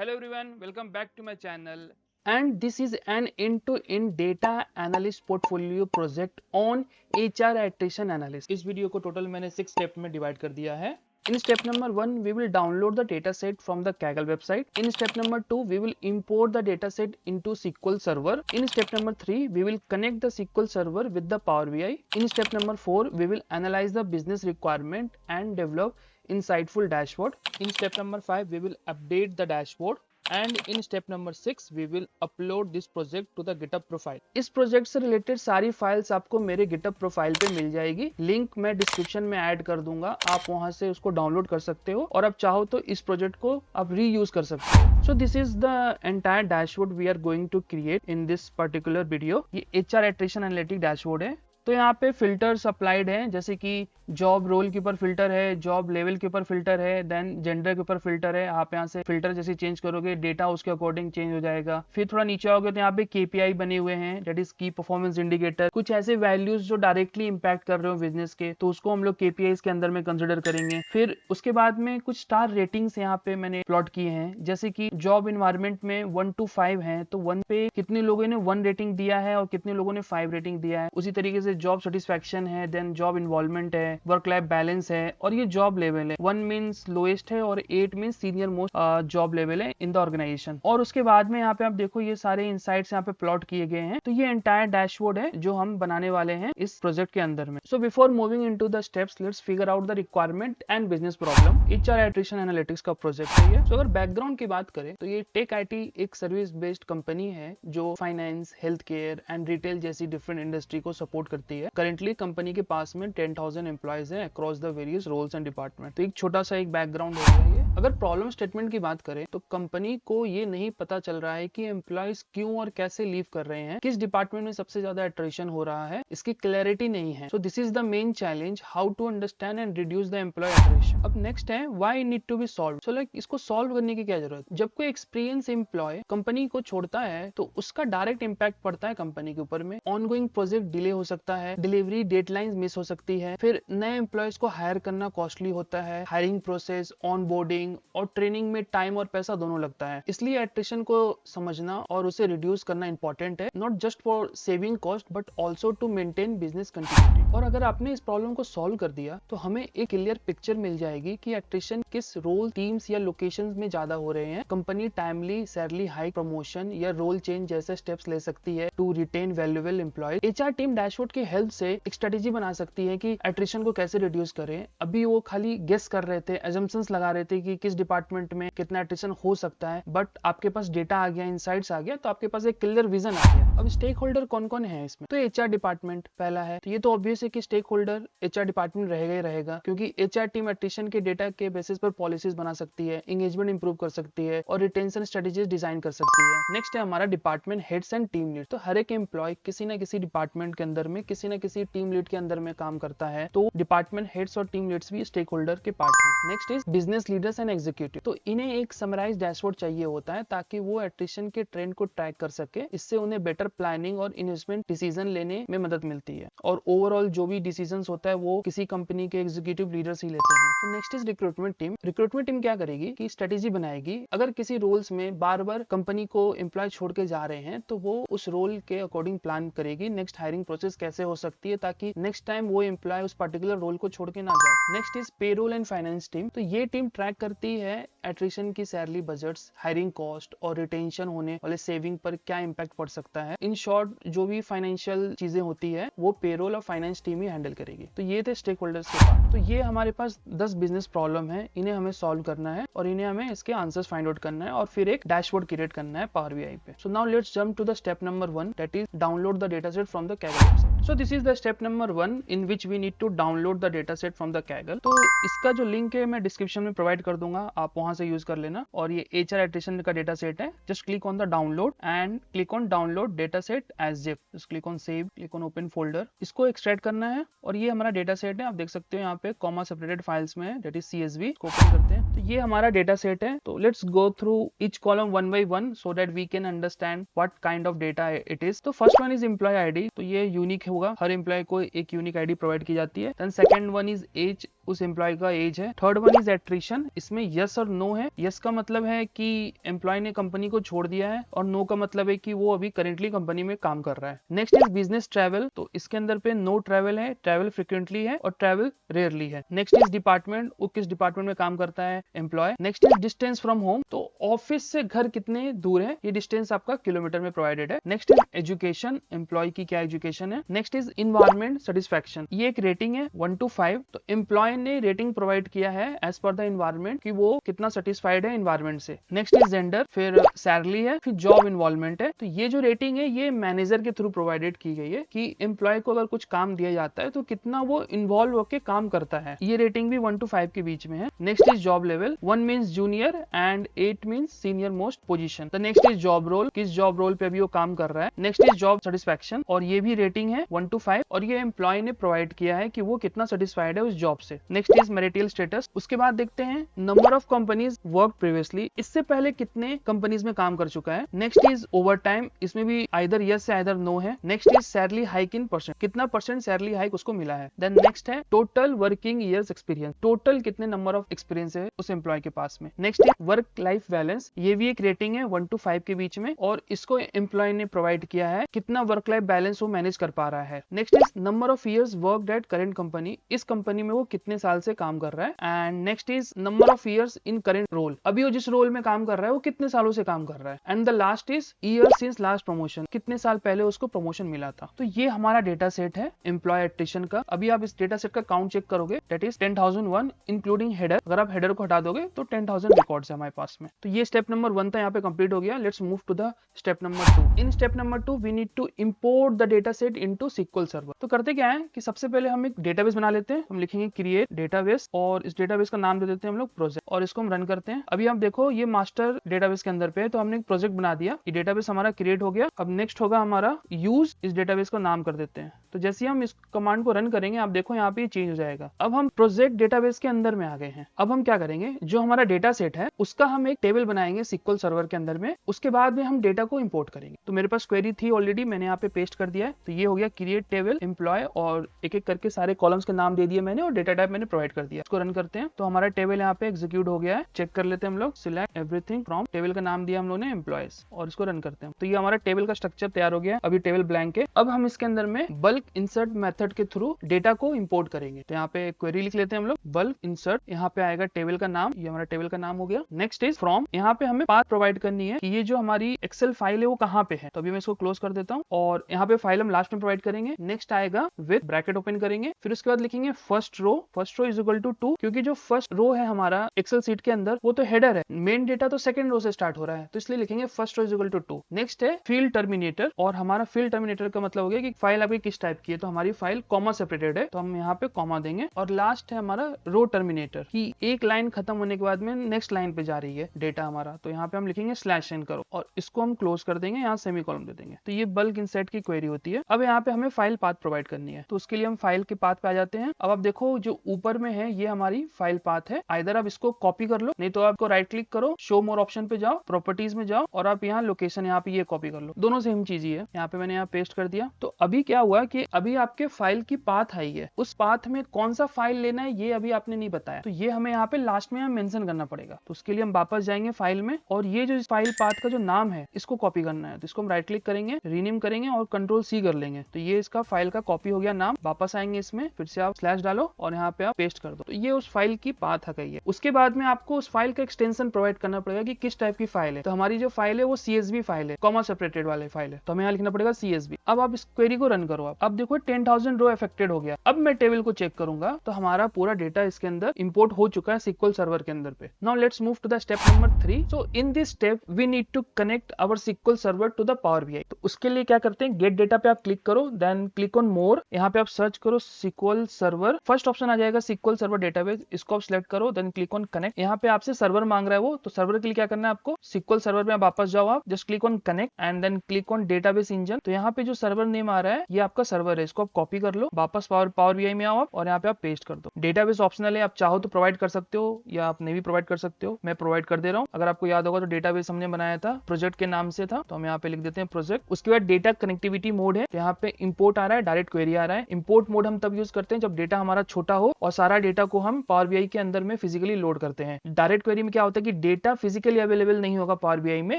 Hello everyone, welcome back to my channel. And this is an end-to-end data analyst portfolio project on HR attrition analysis. इस video को total मैंने 6 step में divide कर दिया है. In step number 1, we will download the dataset from the Kaggle website. In step number 2, we will import the dataset into SQL Server. In step number 3, we will connect the SQL Server with the Power BI. In step number 4, we will analyze the business requirement and develop insightful dashboard. In step number 5, we will update the dashboard. And in step number 6 we will upload this project to the GitHub profile. इस project से related सारी files आपको मेरे GitHub profile पे मिल जाएगी. Link मैं description में add कर दूंगा, आप वहां से उसको डाउनलोड कर सकते हो और आप चाहो तो इस प्रोजेक्ट को आप रीयूज कर सकते हो. So this is the entire dashboard we are going to create in this particular video. ये HR एट्रिशन एनालिटिक डैशबोर्ड है. तो यहाँ पे फिल्टर्स अप्लाइड हैं, जैसे कि जॉब रोल के ऊपर फिल्टर है, जॉब लेवल के ऊपर फिल्टर है, देन जेंडर के ऊपर फिल्टर है. आप यहाँ से फिल्टर जैसे चेंज करोगे डेटा उसके अकॉर्डिंग चेंज हो जाएगा. फिर थोड़ा नीचे आओगे तो यहाँ पे KPI बने हुए हैं, दैट इज की परफॉर्मेंस इंडिकेटर. कुछ ऐसे वैल्यूज जो डायरेक्टली इंपैक्ट कर रहे हो बिजनेस के, तो उसको हम लोग KPIs के अंदर में कंसिडर करेंगे. फिर उसके बाद में कुछ स्टार रेटिंग्स यहाँ पे मैंने प्लॉट किए हैं, जैसे कि जॉब इन्वायरमेंट में 1 to 5 है, तो 1 पे कितने लोगों ने 1 रेटिंग दिया है और कितने लोगों ने 5 रेटिंग दिया है. उसी तरीके से जॉब सेटिस्फैक्शन है, देन जॉब इन्वॉल्वमेंट है, वर्क लाइफ बैलेंस है, और ये जॉब लेवल है. 1 मींस लोएस्ट है और 8 means senior most job level है इन द ऑर्गेनाइजेशन. और उसके बाद में यहाँ पे आप देखो ये सारे इनसाइट्स यहाँ पे प्लॉट किए गए हैं. तो ये एंटायर डैशबोर्ड है जो हम बनाने वाले हैं इस प्रोजेक्ट के अंदर में. So before moving into the steps, let's figure out the requirement and business problem. HR attrition analytics का प्रोजेक्ट है ये. तो अगर बैकग्राउंड की बात करें तो ये टेक IT एक सर्विस बेस्ड कंपनी है जो finance, health care and retail जैसी डिफरेंट इंडस्ट्री को सपोर्ट करती है. करेंटली कंपनी के पास में 10,000 एम्प्लॉयज है across the various roles and department. तो एक छोटा सा एक बैकग्राउंड हो गया ये. अगर प्रॉब्लम स्टेटमेंट की बात करें तो कंपनी को ये नहीं पता चल रहा है कि एम्प्लॉयज क्यों और कैसे लीव कर रहे हैं, किस डिपार्टमेंट में सबसे ज्यादा एट्रिशन हो रहा है, इसकी क्लैरिटी नहीं है. So this is the main challenge, how to understand and reduce the employee attrition. अब नेक्स्ट है why need to be solve. So like इसको सॉल्व करने की क्या जरूरत. जब कोई एक्सपीरियंस एम्प्लॉय कंपनी को छोड़ता है तो उसका डायरेक्ट इंपैक्ट पड़ता है कंपनी के ऊपर में. ऑनगोइंग प्रोजेक्ट डिले हो सकता है, डिलीवरी डेडलाइंस मिस हो सकती है, फिर नए एम्प्लॉयज को हायर करना कॉस्टली होता है, हायरिंग प्रोसेस, ऑन बोर्डिंग और ट्रेनिंग में टाइम और पैसा दोनों लगता है. इसलिए एट्रिशन को समझना और उसे रिड्यूस करना इंपॉर्टेंट है, not just for saving cost but also to maintain business continuity. और अगर आपने इस प्रॉब्लम को सॉल्व कर दिया तो हमें एक क्लियर पिक्चर मिल जाएगी कि एट्रिशन किस रोल, टीम्स या लोकेशंस में ज्यादा हो रहे हैं. Company timely salary hike, promotion या रोल चेंज जैसे स्टेप्स ले सकती है to retain valuable employees. HR team dashboard की हेल्प से एक स्ट्रेटेजी बना सकती है कि एट्रिशन को कैसे रिड्यूस करें. अभी वो खाली गेस कर रहे थे, एजम्पशंस लगा रहे थे कि किस डिपार्टमेंट में कितना एट्रिशन हो सकता है, बट आपके पास डेटा आ गया, इनसाइट्स आ गया, तो आपके पास एक क्लियर विजन आ गया. अब स्टेक होल्डर कौन कौन है इसमें. तो HR डिपार्टमेंट पहला है. तो ये तो ऑब्वियस है कि स्टेक होल्डर HR डिपार्टमेंट रहेगा ही रहेगा, क्योंकि HR टीम एट्रिशन के डेटा के बेसिस पर पॉलिसीज बना सकती है, एंगेजमेंट इंप्रूव कर सकती है और रिटेंशन स्ट्रेटेजीज डिजाइन कर सकती है. नेक्स्ट है हमारा department heads and team lead. तो हर एक एम्प्लॉय किसी ना किसी डिपार्टमेंट के अंदर में, किसी ना किसी टीम लीड के अंदर में काम करता है, तो डिपार्टमेंट हेड्स और टीम लीड्स भी स्टेक होल्डर के पार्ट हैं. Next is business leaders and executive. तो इन्हें एक समराइज डैशबोर्ड चाहिए होता है ताकि वो एट्रिशन के ट्रेंड को ट्रैक कर सके. इससे उन्हें बेटर प्लानिंग और इन्वेस्टमेंट डिसीजन लेने में मदद मिलती है, और ओवरऑल जो भी डिसीजंस होता है वो किसी कंपनी के एग्जीक्यूटिव लीडर्स ही लेते हैं. तो next is recruitment team. Recruitment team क्या करेगी कि स्ट्रेटेजी बनाएगी. अगर किसी रोल्स में बार बार कंपनी को एम्प्लॉय छोड़ के जा रहे हैं तो वो उस रोल के अकॉर्डिंग प्लान करेगी नेक्स्ट हायरिंग प्रोसेस कैसे हो सकती है, ताकि नेक्स्ट टाइम वो एम्प्लॉय उस पर्टिकुलर रोल को छोड़ के ना जाए. Next is payroll and finance team. तो ये टीम ट्रैक करती है एट्रिशन की सैलरी बजट्स, हायरिंग कॉस्ट और रिटेंशन होने वाले सेविंग पर क्या इंपैक्ट पड़ सकता है. इन शॉर्ट जो भी फाइनेंशियल चीजें होती है वो पेरोल और फाइनेंस टीम ही हैंडल करेगी. तो ये थे स्टेक होल्डर्स के पार्ट. तो ये हमारे पास 10 बिजनेस प्रॉब्लम है, इन्हें हमें सॉल्व करना है और इन्हें हमें इसके आंसर्स फाइंड आउट करना है और फिर एक डैशबोर्ड क्रिएट करना है पावर BI पे. So now let's jump to the step number 1, that is download the dataset from the Kaggle website. So this is the step number 1 in which we need to download the dataset from the Kaggle. तो इसका जो link है मैं description में provide कर दूंगा, आप वहां से यूज कर लेना. और ये HR एट्रिशन का डेटा सेट है. Just click on the download and click on download data set as zip. Just click on save, click on open folder. इसको एक्सट्रैक्ट करना है और ये हमारा डेटा सेट है. आप देख सकते हो यहाँ पे कॉमा सेपरेटेड फाइल्स में है, दैट इज CSV. इसको ओपन करते हैं. तो ये हमारा डेटा सेट है. तो let's go through each column one by one so that we can understand what kind of data it is. तो first one is employee ID. तो ये यूनिक होगा, हर एम्प्लॉय को एक यूनिक ID प्रोवाइड की जाती है. Then second one is age. उस एम्प्लॉय का एज है। थर्ड वन इज एट्रिशन, इसमें यस और नो है। यस का मतलब है कि एम्प्लॉय ने कंपनी को छोड़ दिया है, और नो का मतलब है कि वो अभी करेंटली कंपनी में काम कर रहा है। नेक्स्ट इज बिजनेस ट्रैवल, तो इसके अंदर पे नो ट्रैवल है, ट्रैवल फ्रिक्वेंटली है और ट्रैवल रेयरली है। नेक्स्ट इज डिपार्टमेंट, वो किस डिपार्टमेंट में काम करता है employee. Next is distance from home, तो ऑफिस से घर कितने दूर है, ये डिस्टेंस आपका किलोमीटर में प्रोवाइडेड है। नेक्स्ट इज एजुकेशन, एम्प्लॉय की क्या एजुकेशन है। नेक्स्ट इज इन्वायरमेंट सेटिस्फैक्शन, ये एक रेटिंग है 1 to 5, तो एम्प्लॉय ने रेटिंग प्रोवाइड किया है एज पर द इन्वायरमेंट कि वो कितना सेटिस्फाइड है इन्वायरमेंट से। नेक्स्ट इज जेंडर, फिर सैलरी है, फिर जॉब इन्वॉल्वमेंट है। तो ये जो रेटिंग है ये मैनेजर के थ्रू प्रोवाइडेड की गई है कि एम्प्लॉय को अगर कुछ काम दिया जाता है तो कितना वो इन्वॉल्व होकर काम करता है। ये रेटिंग भी 1 to 5 के बीच में है। Next is job level, 1 means junior and 8 means senior most position. The next is job role, किस जॉब रोल पे अभी वो काम कर रहा है। नेक्स्ट इज जॉब सेटिस्फैक्शन, और ये भी रेटिंग है 1 to 5, और ये एम्प्लॉय ने प्रोवाइड किया है कि वो कितना सेटिस्फाइड है उस जॉब से। Next is marital status. उसके बाद देखते हैं number of companies work previously, इससे पहले कितने कंपनीज में काम कर चुका है। नेक्स्ट इज ओवर टाइम, इसमें भी आइदर यस से आइदर नो है। Next is salary hike in percent, कितना परसेंट सैलरी हाइक उसको मिला है। देन नेक्स्ट है total working years experience, total कितने नंबर ऑफ एक्सपीरियंस है उस एम्प्लॉय के पास में। Next is work life balance, ये भी एक रेटिंग है 1 to 5 के बीच में, और इसको एम्प्लॉय ने प्रोवाइड किया है कितना वर्क लाइफ बैलेंस वो मैनेज कर पा रहा है। Next is number of years worked at current company, इस कंपनी में वो कितने साल से काम कर रहा है। And next is number of years in current role, अभी वो जिस रोल में काम कर रहा है वो कितने सालों से काम कर रहा है। And the last is year since last promotion, कितने साल पहले उसको प्रमोशन मिला था। तो ये हमारा डेटा सेट है एम्प्लॉय एट्रिशन का। अभी आप इस डेटा सेट का काउंट चेक करोगे, दैट इज 10,001 इंक्लूडिंग हेडर। अगर आप हेडर को हटा दोगे तो 10,000 रिकॉर्ड्स है हमारे पास में। तो ये स्टेप नंबर 1 था, यहाँ पे कंप्लीट हो गया। Let's move to the step number 2। In step number 2 we need to import the data set into SQL server. तो करते क्या है कि सबसे पहले हम एक डेटाबेस बना लेते हैं। हम लिखेंगे क्रिएट डेटाबेस, और इस डेटाबेस का नाम दे देते हैं हम लोग प्रोजेक्ट, और इसको हम रन करते हैं। अभी आप देखो ये मास्टर डेटाबेस के अंदर पे है, तो हमने एक प्रोजेक्ट बना दिया, ये डेटाबेस हमारा क्रिएट हो गया। अब नेक्स्ट होगा हमारा यूज, इस डेटाबेस को नाम कर देते हैं। तो जैसे हम इस कमांड को रन करेंगे आप देखो यहाँ पे चेंज हो जाएगा। अब हम प्रोजेक्ट डेटाबेस के अंदर में आ गए हैं। अब हम क्या करेंगे, जो हमारा डेटा सेट है उसका हम एक टेबल बनाएंगे SQL सर्वर के अंदर में। उसके बाद में हम डेटा को इंपोर्ट करेंगे। तो मेरे पास क्वेरी थी ऑलरेडी, मैंने यहाँ पे पेस्ट कर दिया है। तो ये हो गया क्रिएट टेबल एम्प्लॉय, और एक एक करके सारे कॉलम्स के नाम दे दिए मैंने, और डेटा टाइप मैंने प्रोवाइड कर दिया। इसको रन करते हैं तो हमारा टेबल यहाँ पे एग्जीक्यूट हो गया है। चेक कर लेते हैं हम लोग, सिलेक्ट एवरीथिंग फ्रॉम, टेबल का नाम दिया हम लोग ने एम्प्लॉयज, और इसको रन करते हैं। तो ये हमारा टेबल का स्ट्रक्चर तैयार हो गया है। अभी टेबल ब्लैंक है। अब हम इसके अंदर में बल्क इंसर्ट मेथड के थ्रू डेटा को इंपोर्ट करेंगे। तो यहाँ पे क्वेरी लिख लेते हैं हम लोग, बल्क इंसर्ट, यहाँ पे आएगा टेबल का नाम, ये हमारा टेबल का नाम हो गया। नेक्स्ट इज फ्रॉम, यहाँ पे हमें पाथ प्रोवाइड करनी है कि ये जो हमारी एक्सेल फाइल है वो कहाँ पे है। तो अभी मैं इसको क्लोज कर देता हूँ, और यहाँ पे फाइल हम लास्ट में प्रोवाइड करेंगे। नेक्स्ट आएगा विद, ब्रैकेट ओपन करेंगे, फिर उसके बाद लिखेंगे first row, first row is equal to 2, क्योंकि जो फर्स्ट रो है हमारा एक्सेल सीट के अंदर वो तो हेडर है, मेन डेटा तो सेकंड रो से स्टार्ट हो रहा है, तो इसलिए लिखेंगे first row is equal to 2। Next है फील्ड टर्मिनेटर, और हमारा फील्ड टर्मिनेटर का मतलब हो गया कि फाइल आपकी किस टाइप की है। तो हमारी फाइल कॉमा सेपरेटेड है, तो हम यहाँ पे कॉमा देंगे। और लास्ट है हमारा रो टर्मिनेटर, कि एक लाइन खत्म होने के बाद में नेक्स्ट लाइन पे जा रही है डेटा हमारा, तो यहाँ पे हम लिखेंगे स्लैश एन करो, और इसको हम क्लोज कर देंगे, यहाँ सेमीकोलन दे देंगे। तो ये बल्क इंसर्ट की क्वेरी होती है। अब यहाँ पे हमें फाइल पाथ प्रोवाइड करनी है, तो उसके लिए हम फाइल के पाथ पे आ जाते हैं। अब आप देखो जो ऊपर में है ये हमारी फाइल पाथ है। आइदर आप इसको कॉपी कर लो, नहीं तो आपको राइट क्लिक करो, शो मोर ऑप्शन पे जाओ, प्रॉपर्टीज में जाओ, और आप यहाँ लोकेशन यहाँ पे ये कॉपी कर लो। दोनों सेम चीज ही है। यहाँ पे मैंने यहाँ पेस्ट कर दिया। तो अभी क्या हुआ कि अभी आपके फाइल की पाथ आई है, उस पाथ में कौन सा फाइल लेना है ये अभी आपने नहीं बताया, तो ये हमें यहाँ पे लास्ट में मेंशन करना पड़ेगा। तो उसके लिए हम वापस जाएंगे फाइल में, और ये जो फाइल पाथ का जो नाम है इसको कॉपी करना है। तो इसको हम राइट क्लिक करेंगे, रीनेम करेंगे और कंट्रोल C कर लेंगे। तो ये इसका फाइल का कॉपी हो गया नाम। वापस आएंगे इसमें, फिर से आप स्लैश डालो और यहाँ पे आप पेस्ट कर दो। तो ये उस फाइल की पाथ आ गई है। उसके बाद में आपको उस फाइल का एक्सटेंशन प्रोवाइड करना पड़ेगा कि किस टाइप की फाइल है। तो हमारी जो फाइल है वो CSV फाइल है, कॉमा सेपरेटेड वाले फाइल है, तो हमें यहाँ लिखना पड़ेगा CSV। अब आप इस क्वेरी को रन करो। अब देखो 10,000 रो अफेक्टेड हो गया। अब मैं टेबल को चेक करूंगा तो हमारा पूरा डेटा इसके अंदर इंपोर्ट हो चुका है SQL सर्वर के अंदर पे। Now let's move to the step number 3। So in this step we need to connect our SQL server to the power BI। तो उसके लिए क्या करते हैं, गेट डेटा पे आप क्लिक करो, देन क्लिक ऑन मोर, यहाँ पे आप सर्च करो SQL सर्वर, फर्स्ट ऑप्शन आ जाएगा SQL सर्वर डेटाबेस, इसको आप सिलेक्ट करो, देन क्लिक ऑन कनेक्ट। यहाँ पे आपसे सर्वर मांग रहा है वो, तो सर्वर के लिए क्या करना है आपको, SQL सर्वर में वापस जाओ, आप just click on connect and then click on database engine. तो यहाँ पे जो सर्वर नेम आ रहा है ये आपका सर्वर है, इसको आप कॉपी कर लो, वापस पावर BI में आओ आप, और यहाँ पे आप पेस्ट कर दो। डेटाबेस ऑप्शनल है, आप चाहो तो प्रोवाइड कर सकते हो या आप नहीं भी प्रोवाइड कर सकते हो, मैं प्रोवाइड कर दे रहा हूँ। अगर आपको याद होगा तो डेटाबेस हमने बनाया था प्रोजेक्ट के नाम से था, तो हम यहाँ पे लिख देते हैं प्रोजेक्ट। उसके बाद डेटा कनेक्टिविटी मोड है, तो यहाँ पे इंपोर्ट आ रहा है, डायरेक्ट क्वेरी आ रहा है। इंपोर्ट मोड हम तब यूज करते हैं जब डेटा हमारा छोटा हो और सारा डेटा को हम पावर बीआई के अंदर में फिजिकली लोड करते हैं। डायरेक्ट क्वेरी में क्या होता है कि डेटा फिजिकली अवेलेबल नहीं होगा पावर बीआई में,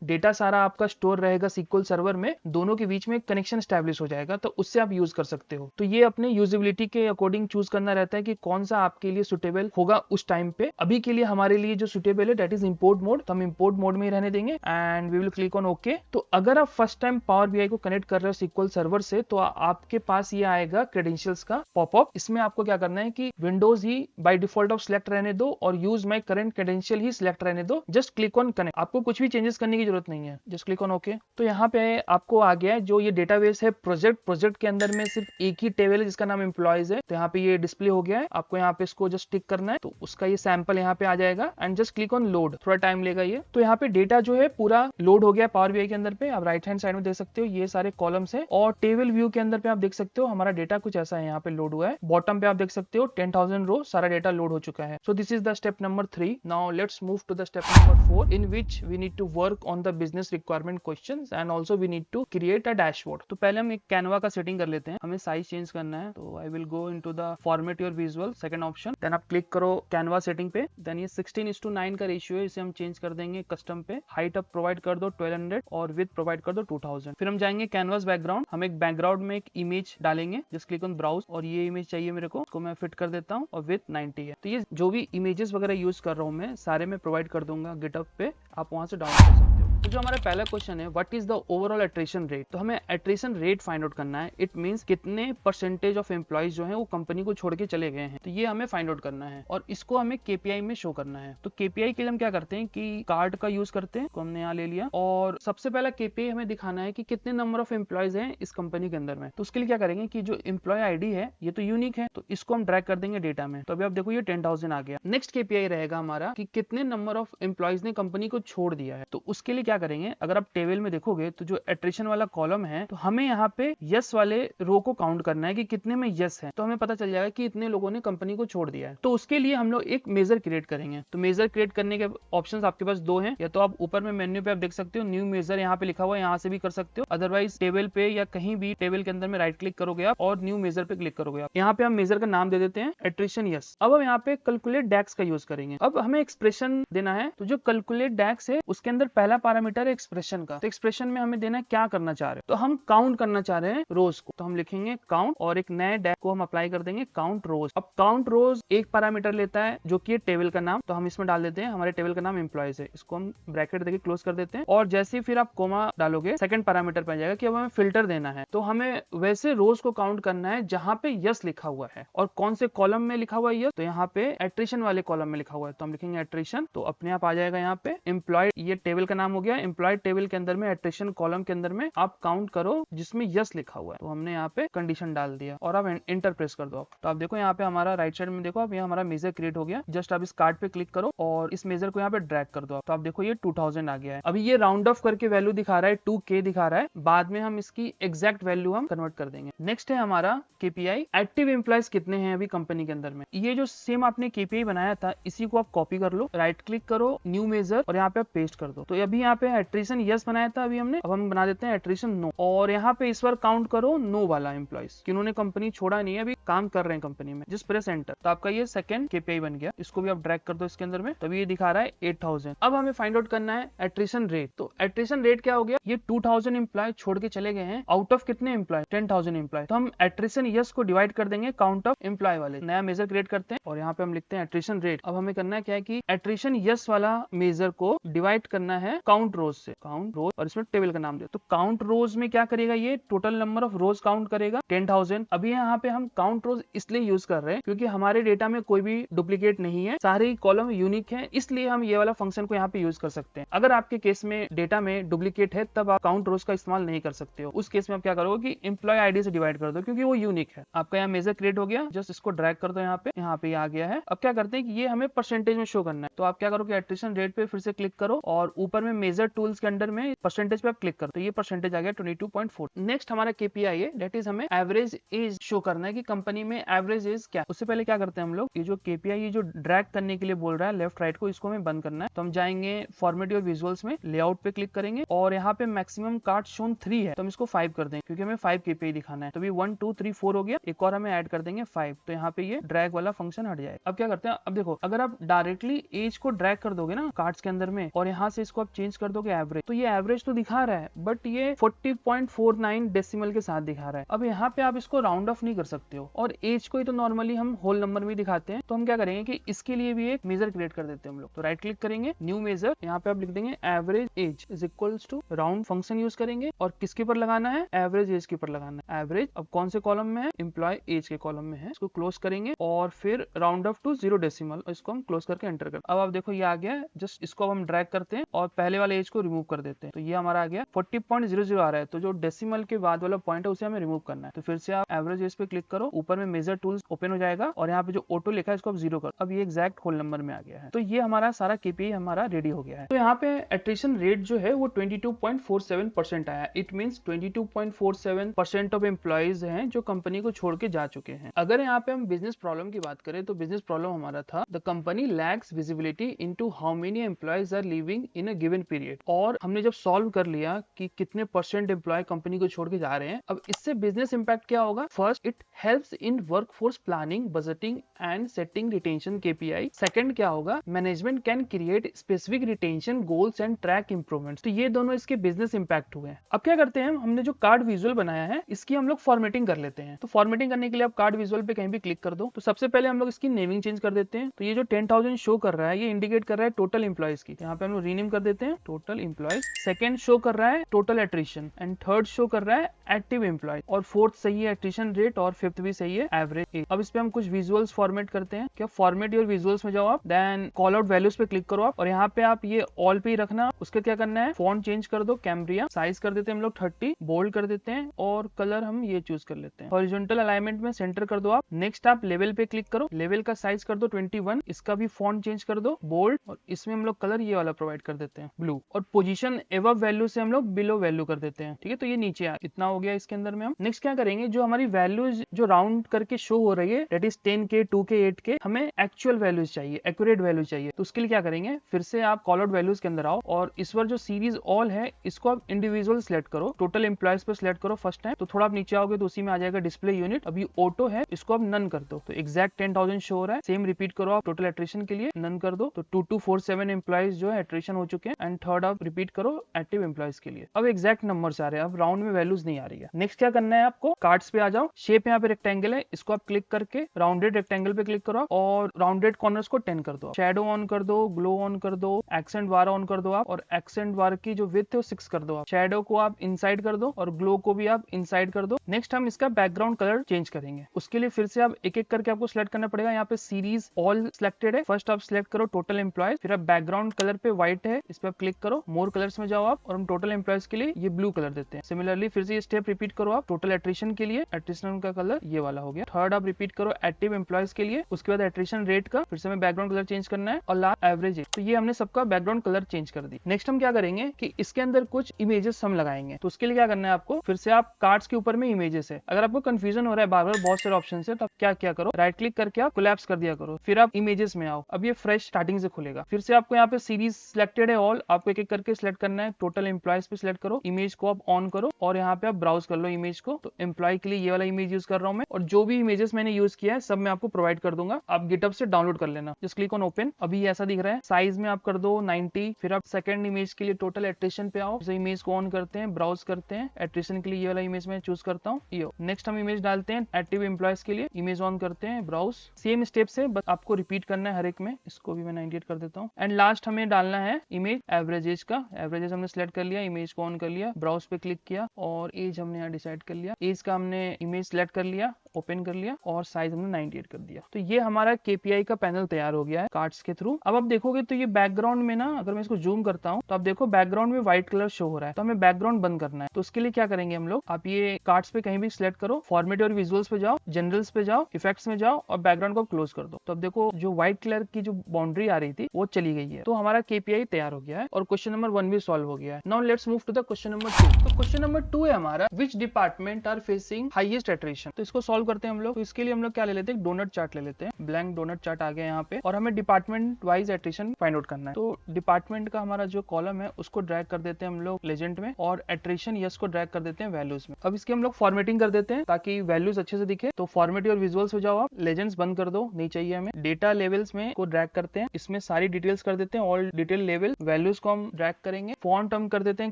डेटा सारा आपका स्टोर रहेगा SQL सर्वर में, दोनों के बीच में कनेक्शन स्टैब्लिश हो जाएगा, तो उससे आप यूज कर सकते हो। तो ये अपने यूजेबिलिटी के अकॉर्डिंग चूज करना रहता है कि कौन सा आपके लिए सुटेबल होगा उस टाइम पे। अभी के लिए हमारे लिए जो सुटेबल है दैट इज इंपोर्ट मोड, तो हम इंपोर्ट मोड में ही रहने देंगे and we will click on okay. तो अगर आप फर्स्ट टाइम पावर बीआई को कनेक्ट कर रहे हो SQL सर्वर से, तो आपके पास ये आएगा क्रेडेंशियल्स का पॉपअप। इसमें आपको क्या करना है कि Windows he by default of select रहने दो और use my current credential he select रहने दो। जस्ट क्लिक ऑन कनेक्ट, आपको कुछ भी चेंजेस करने की जरूरत नहीं है, जस्ट क्लिक ऑन ओके। तो यहाँ पे आपको आ गया है जो ये डेटाबेस है प्रोजेक्ट के अंदर में सिर्फ एक ही टेबल है जिसका नाम एम्प्लॉयज है। तो यहाँ पे ये डिस्प्ले हो गया है, आपको यहाँ पे इसको जस्ट टिक करना है, तो उसका ये सैंपल यहाँ पे आ जाएगा and just click on load, थोड़ा टाइम लेगा ये। तो यहाँ पे डेटा जो है पूरा लोड हो गया पावर बीआई के अंदर पे। आप राइट हैंड साइड में देख सकते हो ये सारे कॉलम्स है और टेबल व्यू के अंदर पे आप देख सकते हो हमारा डेटा कुछ ऐसा है, यहाँ पे लोड हुआ है। बॉटम पे आप देख सकते हो 10,000 रो सारा डेटा लोड हो चुका है। So this is the step number 3। Now let's move to the step number 4 in which we need to work on the business requirement questions and also we need to create a dashboard. तो पहले हम एक Canva का setting कर लेते हैं, हमें size change करना है। तो I will go into the format your visual, second option, then आप क्लिक करो कैनवा सेटिंग पे। देन ये 16:9 का रेशियो है, इसे हम चेंज कर देंगे कस्टम पे। हाइट अब प्रोवाइड कर दो 1200 और विड्थ प्रोवाइड कर दो 2000। फिर हम जाएंगे कैनवास बैकग्राउंड, हम एक बैकग्राउंड में एक इमेज डालेंगे, जस्ट क्लिक ऑन ब्राउज और ये इमेज चाहिए मेरे को, इसको मैं फिट कर देता हूँ और विड्थ 90 है। तो ये जो भी इमेजेस वगैरह यूज कर रहा हूँ मैं सारे में प्रोवाइड कर दूंगा गिटहब पे, आप वहां से डाउनलोड कर सकते हो। तो जो हमारा पहला क्वेश्चन है what is the overall attrition rate, तो हमें एट्रिशन रेट फाइंड आउट करना है। इट मींस कितने परसेंटेज ऑफ एम्प्लॉइज जो है वो कंपनी को छोड़ के चले गए हैं, तो ये हमें फाइंड आउट करना है और इसको हमें केपीआई में शो करना है। तो केपीआई के लिए हम क्या करते हैं कि कार्ड का यूज करते हैं, को हमने यहाँ ले लिया और सबसे पहला केपीआई हमें दिखाना है कि कितने नंबर ऑफ एम्प्लॉइज हैं इस कंपनी के अंदर में। तो उसके लिए क्या करेंगे कि जो एम्प्लॉय आईडी है ये तो यूनिक है, तो इसको हम ड्रैग कर देंगे डेटा में। तो अभी आप देखो ये 10,000 आ गया। नेक्स्ट केपीआई रहेगा हमारा कि कितने नंबर ऑफ एम्प्लॉइज ने कंपनी को छोड़ दिया है। तो उसके लिए क्या करेंगे, अगर आप टेबल में देखोगे तो जो एट्रिशन वाला कॉलम है, तो हमें यहाँ पे यस वाले रो को काउंट करना है कि कितने में यस है, तो हमें पता चल जाएगा कि इतने लोगों ने कंपनी को छोड़ दिया है। तो उसके लिए हम लोग एक मेजर क्रिएट करेंगे। तो मेजर क्रिएट करने के ऑप्शंस आपके पास दो हैं, या तो आप ऊपर में मेन्यू पे आप देख सकते हो न्यू मेजर यहाँ पे लिखा हुआ है, यहाँ से भी कर सकते हो। अदरवाइज टेबल पे या कहीं भी टेबल के अंदर में राइट क्लिक करोगे आप और न्यू मेजर पे क्लिक करोगे आप। यहाँ पे हम मेजर का नाम दे देते हैं एट्रिशन यस। अब हम यहाँ पे कैलकुलेट डैक्स का यूज करेंगे। अब हमें एक्सप्रेशन देना है, तो जो कैलकुलेट डैक्स है उसके अंदर पहला पैरामीटर है एक्सप्रेशन का। तो एक्सप्रेशन में हमें देना है क्या करना चाह रहे हैं, तो हम काउंट करना चाह रहे हैं रोज को, तो हम लिखेंगे काउंट और एक नए डैक को हम अप्लाई कर देंगे काउंट रोज। अब काउंट रोज एक पैरामीटर लेता है जो कि टेबल का नाम, तो हम इसमें डाल देते हैं हमारे टेबल का नाम एम्प्लॉइज है, इसको हम ब्रैकेट देके क्लोज कर देते हैं। और जैसे फिर आप कोमा डालोगे सेकंड पैरामीटर पे जाएगा कि अब हमें फिल्टर देना है, तो हमें वैसे रोज को काउंट करना है जहां पे यस लिखा हुआ है। और कौन से कॉलम में लिखा हुआ है यस, तो यहाँ पे एट्रिशन वाले कॉलम में लिखा हुआ है, तो हम लिखेंगे एट्रिशन, तो अपने आप आ जाएगा यहाँ पे एम्प्लॉयड, ये टेबल का नाम हो गया। एम्प्लॉयड टेबल के अंदर में एट्रिशन कॉलम के अंदर में आप काउंट करो जिसमें यस लिखा हुआ है, तो हमने यहाँ पे कंडीशन डाल दिया और आप इंटर प्रेस कर दो आप। तो आप देखो यहाँ पे हमारा राइट साइड में देखो आप, ये हमारा मेजर क्रिएट हो गया। जस्ट आप इस कार्ड पे क्लिक करो और इस मेजर को यहाँ पे ड्रैग कर दो आप, तो आप देखो ये 2000 आ गया है। अभी ये राउंड ऑफ करके वैल्यू दिखा रहा है 2K दिखा रहा है, बाद में हम इसकी एग्जैक्ट वैल्यू हम कन्वर्ट कर देंगे। नेक्स्ट है हमारा केपीआई एक्टिव एम्प्लॉइज कितने हैं अभी कंपनी के अंदर में। ये जो सेम आपने केपीआई बनाया था इसी को आप कॉपी कर लो, राइट क्लिक करो न्यू मेजर और यहाँ पे आप पेस्ट कर दो। तो अभी यहाँ पे एट्रिशन यस बनाया था अभी हमने, अब हम बना देते हैं एट्रिशन नो, और यहाँ पे इस बार काउंट करो नो वाला एम्प्लॉइज कि उन्होंने कंपनी छोड़ा नहीं है, अभी काम कर रहे हैं कंपनी में, जिस प्रेस एंटर। तो आपका ये सेकंड केपीआई बन गया, इसको भी आप ड्रैग कर दो इसके अंदर में, तभी ये दिखा रहा है 8000। अब हमें फाइंड आउट करना है एट्रिशन रेट। तो एट्रिशन रेट क्या हो गया, ये 2000 एम्प्लॉय छोड़ के चले गए हैं, आउट ऑफ कितने एम्प्लॉय 10,000 एम्प्लॉय। तो हम एट्रिशन यस को डिवाइड कर देंगे काउंट ऑफ एम्प्लॉय वाले, नया मेजर क्रिएट करते हैं और यहाँ पे हम लिखते हैं एट्रिशन रेट। अब हमें करना है क्या है कि एट्रिशन यस वाला मेजर को डिवाइड करना है काउंट रोज से, काउंट रोज, और इसमें टेबल का नाम दे। तो काउंट रोज में क्या करेगा, ये total number of rose count करेगा 10,000। अभी यहाँ पे हम काउंट रोज इसलिए यूज कर रहे हैं क्योंकि हमारे डेटा में कोई भी डुप्लीकेट नहीं है, सारे कॉलम यूनिक है, इसलिए हम ये वाला फंक्शन को यहाँ पे यूज कर सकते हैं। अगर आपके केस में डेटा में डुप्लीकेट है तब आप काउंट रोज का इस्तेमाल नहीं कर सकते हो। उस केस में आप क्या करोगे कि एम्प्लॉय आईडी से डिवाइड कर दो क्योंकि वो यूनिक है। आपका यहाँ मेजर क्रिएट हो गया, जस्ट इसको ड्रैग कर दो यहाँ पे आ गया है। अब क्या करते हैं कि ये हमें परसेंटेज में शो करना है, तो आप क्या करोगे एट्रिशन रेट पे फिर से क्लिक करो और ऊपर में मेजर मेजर टूल्स के अंडर में परसेंटेज पे आप क्लिक कर, तो ये परसेंटेज आ गया 22.4। नेक्स्ट हमारा केपीआई है, दैट इज हमें एवरेज एज शो करना है कि कंपनी में एवरेज एज क्या। उससे पहले क्या करते हैं हम लोग, ये जो केपीआई ये जो ड्रैग करने के लिए बोल रहा है लेफ्ट राइट को, इसको हमें बंद करना है। तो हम जाएंगे फॉर्मेट योर विजुअल्स में, लेआउट पे क्लिक करेंगे और यहाँ पे मैक्सिमम कार्ड शोन 3 है, तो हम इसको 5 कर देंगे क्योंकि हमें 5 केपीआई दिखाना है। तो भी 1 2 3 4 हो गया, एक और हमें ऐड कर देंगे 5, तो यहाँ पे ये ड्रैग वाला फंक्शन हट जाए। अब क्या करते हैं, अब देखो अगर आप डायरेक्टली एज को ड्रैग कर दोगे ना कार्ड्स के अंदर में और यहाँ से इसको आप चेंज कर दोगे एवरेज, तो ये एवरेज तो दिखा रहा है बट ये 40.49 डेसिमल के साथ दिखा रहा है। अब यहाँ पे आप इसको राउंड ऑफ नहीं कर सकते हो, और एज को ही तो नॉर्मली हम होल नंबर में दिखाते हैं। तो हम क्या करेंगे कि इसके लिए भी एक मेजर क्रिएट कर देते हैं हम लोग। तो राइट क्लिक करेंगे, न्यू मेजर, यहाँ पे आप लिख देंगे average age is equals to round function use करेंगे और किसके ऊपर लगाना है, एवरेज एज के ऊपर लगाना है। एवरेज अब कौन से कॉलम में है, एम्प्लॉय एज के कॉलम में है। इसको क्लोज करेंगे और फिर राउंड ऑफ टू 0 डेसिमल, इसको हम क्लोज करके एंटर करते हैं। अब आप देखो ये आ गया, जस्ट इसको अब हम ड्रैग करते हैं और पहले वाले एज को रिमूव कर देते हैं, तो ये हमारा आ गया 40.00 आ रहा है। तो जो डेसिमल के बाद वाला पॉइंट है उसे हमें रिमूव करना है। तो फिर से आप एवरेज एज पे क्लिक करो, ऊपर में मेजर टूल्स ओपन हो जाएगा और यहाँ पे जो ऑटो लिखा है इसको आप 0 करो। अब ये एग्जैक्ट होल नंबर में आ गया है। तो ये हमारा सारा केपीआई हमारा रेडी हो गया है। तो यहाँ पे एट्रिशन रेट जो है वो 22.47% आया। इट मींस 22.47% ऑफ एम्प्लॉइज हैं जो कंपनी को छोड़ के जा चुके हैं। अगर यहाँ पे हम बिजनेस प्रॉब्लम की बात करें तो बिजनेस प्रॉब्लम हमारा था the company lacks visibility into how many employees are leaving in a given period. और हमने जब सॉल्व कर लिया कि कितने परसेंट एम्प्लॉय कंपनी को छोड़ के जा रहे हैं, अब इससे बिजनेस इंपैक्ट क्या होगा। First, it helps in workforce planning, budgeting and setting retention KPI. Second क्या होगा, management can create specific retention goals and track improvements. तो ये दोनों इसके बिजनेस इंपैक्ट हुए हैं। अब क्या करते हैं, हमने जो कार्ड विजुअल बनाया है इसकी हम लोग फॉर्मेटिंग कर लेते हैं। तो फॉर्मेटिंग करने के लिए आप कार्ड विजुअल पे कहीं भी क्लिक कर दो। तो सबसे पहले हम लोग इसकी नेमिंग चेंज कर देते हैं। तो ये जो 10,000 शो कर रहा है ये इंडिकेट कर रहा है टोटल एम्प्लॉइज की, यहाँ पे हम लोग रीनेम कर देते हैं टोटल एम्प्लॉइज। सेकंड शो कर रहा है total attrition and third show कर रहा है एक्टिव एम्प्लॉय, और फोर्थ सही है एट्रिशन रेट और फिफ्थ भी सही है एवरेज। अब इस पे हम कुछ विजुअल्स फॉर्मेट करते हैं। क्या फॉर्मेट योर विजुअल्स में जाओ आप, देन कॉल आउट वैल्यूज पे क्लिक करो आप, और यहाँ पे आप ये ऑल पे ही रखना। उसका क्या करना है, फॉन्ट चेंज कर दो कैम्ब्रिया, साइज कर देते हैं हम लोग 30, बोल्ड कर देते हैं और कलर हम ये चूज कर लेते हैं। हॉरिजॉन्टल अलाइनमेंट में सेंटर कर दो आप। नेक्स्ट आप लेवल पे क्लिक करो, लेवल का साइज कर दो 21, इसका भी फॉन्ट चेंज कर दो बोल्ड, और इसमें हम लोग कलर ये वाला प्रोवाइड कर देते हैं ब्लू, और पोजीशन एबव वैल्यू से हम लोग बिलो वैल्यू कर देते हैं। ठीक है, तो ये नीचे आ, इतना हो गया इसके अंदर में। हम नेक्स्ट क्या करेंगे, जो हमारी वैल्यूज जो राउंड करके शो हो रही है that is 10K 2K 8K, हमें एक्चुअल वैल्यूज चाहिए, एक्यूरेट वैल्यू चाहिए। तो उसके लिए क्या करेंगे, फिर से आप कॉल आउट वैल्यूज के अंदर आओ और इस बार जो सीरीज ऑल है इसको आप इंडिविजुअल सिलेक्ट करो, टोटल एम्प्लॉइज पे सिलेक्ट करो फर्स्ट टाइम। तो थोड़ा आप नीचे आओगे तो उसी में आ जाएगा डिस्प्ले यूनिट। अभी ऑटो है, इसको आप नन कर दो, तो एग्जैक्ट 10,000 शो हो रहा है। सेम रिपीट करो आप टोटल एट्रिशन के लिए, नन कर दो, तो 2247 एम्प्लॉइज जो है एट्रिशन हो चुके हैं। एंड थर्ड आप रिपीट करो एक्टिव एम्प्लॉइज के लिए। अब एग्जैक्ट नंबर्स आ रहे हैं, अब राउंड में वैल्यूज नहीं आ रही है। नेक्स्ट क्या करना है आपको, कार्ड्स पे आ जाओ, शेप यहाँ पे रेक्टेंगल है, इसको आप क्लिक करके राउंडेड रेक्टेंगल पे क्लिक करो और राउंडेड कॉर्नर्स को 10 कर दो। शेडो ऑन कर दो, ग्लो ऑन कर दो, एक्सेंट बार ऑन कर दो आप, और एक्सेंट बार की जो विड्थ है वो 6 कर दो आप। शेडो को आप इनसाइड कर दो और ग्लो को भी आप इनसाइड कर दो। नेक्स्ट हम इसका बैकग्राउंड कलर चेंज करेंगे। उसके लिए फिर से आप एक एक करके आपको सिलेक्ट करना पड़ेगा। यहाँ पे सीरीज ऑल सिलेक्टेड है, फर्स्ट आप सिलेक्ट करो टोटल एम्प्लॉयज, फिर आप बैकग्राउंड कलर पे व्हाइट है, इस पे आप क्लिक करो, मोर कलर्स में जाओ आप, और हम टोटल एम्प्लॉयज के लिए ये ब्लू कलर देते हैं। सिमिलरली फिर से ये स्टेप रिपीट करो आप, टोटल एट्रिशन के लिए एट्रिशन का कलर ये वाला हो गया। थर्ड आप रिपीट करो एक्टिव एम्प्लॉयज के लिए, उसके बाद एट्रिशन रेट का फिर से हमें बैकग्राउंड कलर चेंज करना है, और लास्ट एवरेज है। तो ये हमने सबका बैकग्राउंड कलर चेंज कर दी। नेक्स्ट हम क्या करेंगे कि इसके अंदर कुछ इमेजेस हम लगाएंगे। तो उसके लिए क्या करना है आपको, फिर से आप कार्ड्स के ऊपर में इमेजेस है। अगर आपको कंफ्यूजन हो रहा है बार बार बहुत सारे ऑप्शन है, तो आप क्या करो, राइट क्लिक करके आप कोलैप्स कर दिया करो, फिर आप इमेजेस में आओ। अब ये फ्रेश स्टार्टिंग से खुलेगा। फिर से आपको यहाँ पे सीरीज सिलेक्टेड है ऑल, आपको एक एक करके सिलेक्ट करना है। टोटल एम्प्लॉयज पे सिलेक्ट करो, इमेज को आप ऑन करो और यहाँ पे आप ब्राउज कर लो इमेज को। तो एम्प्लॉय के लिए ये वाला इमेज यूज कर रहा हूँ मैं, और जो भी इमेजेस मैंने यूज किया है सब मैं आपको प्रोवाइड कर दूंगा, आप गिटहब से डाउनलोड कर लेना। Just click on open. अभी ये ऐसा दिख रहा है, साइज में आप कर दो 90। फिर आप सेकंड इमेज के लिए टोटल एट्रिशन पे आओ, इमेज को ऑन करते हैं, ब्राउज करते हैं। एट्रिशन के लिए ये वाला इमेज मैं चूज करता हूँ, ये। नेक्स्ट हम इमेज डालते हैं एक्टिव एम्प्लॉयज के लिए, इमेज ऑन करते हैं, ब्राउज। सेम स्टेप से बस आपको रिपीट करना है हर एक में। इसको भी मैं 98 कर देता हूँ। एंड लास्ट हमें डालना है इमेज एवरेज एज का। एवरेज एज हमने सिलेक्ट कर लिया, इमेज को ऑन कर लिया, ब्राउज पे क्लिक किया और एज हमने यहाँ डिसाइड कर लिया। एज का हमने इमेज सिलेक्ट कर लिया ओपन कर लिया और साइज हमने 98 कर दिया। तो ये हमारा KPI का पैनल तैयार हो गया है कार्ड्स के थ्रू। अब आप देखोगे तो ये बैकग्राउंड में ना, अगर मैं इसको जूम करता हूँ तो आप देखो बैकग्राउंड में व्हाइट कलर शो हो रहा है, तो हमें बैकग्राउंड बंद करना है। तो उसके लिए क्या करेंगे हम लोग, आप ये कार्ड्स पे कहीं भी सिलेक्ट करो, फॉर्मेट और विजुअल्स पे जाओ, जनरल्स पे जाओ, इफेक्ट्स में जाओ और बैकग्राउंड को क्लोज कर दो। तो अब देखो जो व्हाइट कलर की जो बाउंड्री आ रही थी वो चली गई है। तो हमारा KPI तैयार हो गया है और क्वेश्चन नंबर 1 भी सॉल्व हो गया है। Now let's move to the question number 2। तो क्वेश्चन नंबर 2 है हमारा, which department are facing highest attrition. तो इसको सॉल्व करते हैं हम लोग। तो इसके लिए हम लोग क्या ले लेते हैं, डोनट चार्ट ले लेते हैं। ब्लैंक डोनट चार्ट आ गया यहाँ पे और हमें department wise attrition find out करना है। तो डिपार्टमेंट का हमारा जो कॉलम है उसको ड्रैग कर देते हैं हम लोग लेजेंड में और एट्रिशन यस को ड्रैग कर देते हैं वैल्यूज में। अब इसकी हम लोग फॉर्मेटिंग कर देते हैं ताकि वैल्यूज अच्छे से दिखे। तो फॉर्मेट और विजुअल्स हो जाओ आप, लेजेंड्स बंद कर दो, नहीं चाहिए हमें। डेटा लेवल्स में को ड्रैग करते हैं, इसमें सारी डिटेल्स कर देते हैं, ऑल डिटेल लेवल। वैल्यूज को हम ड्रैग करेंगे, फॉन्ट हम कर देते हैं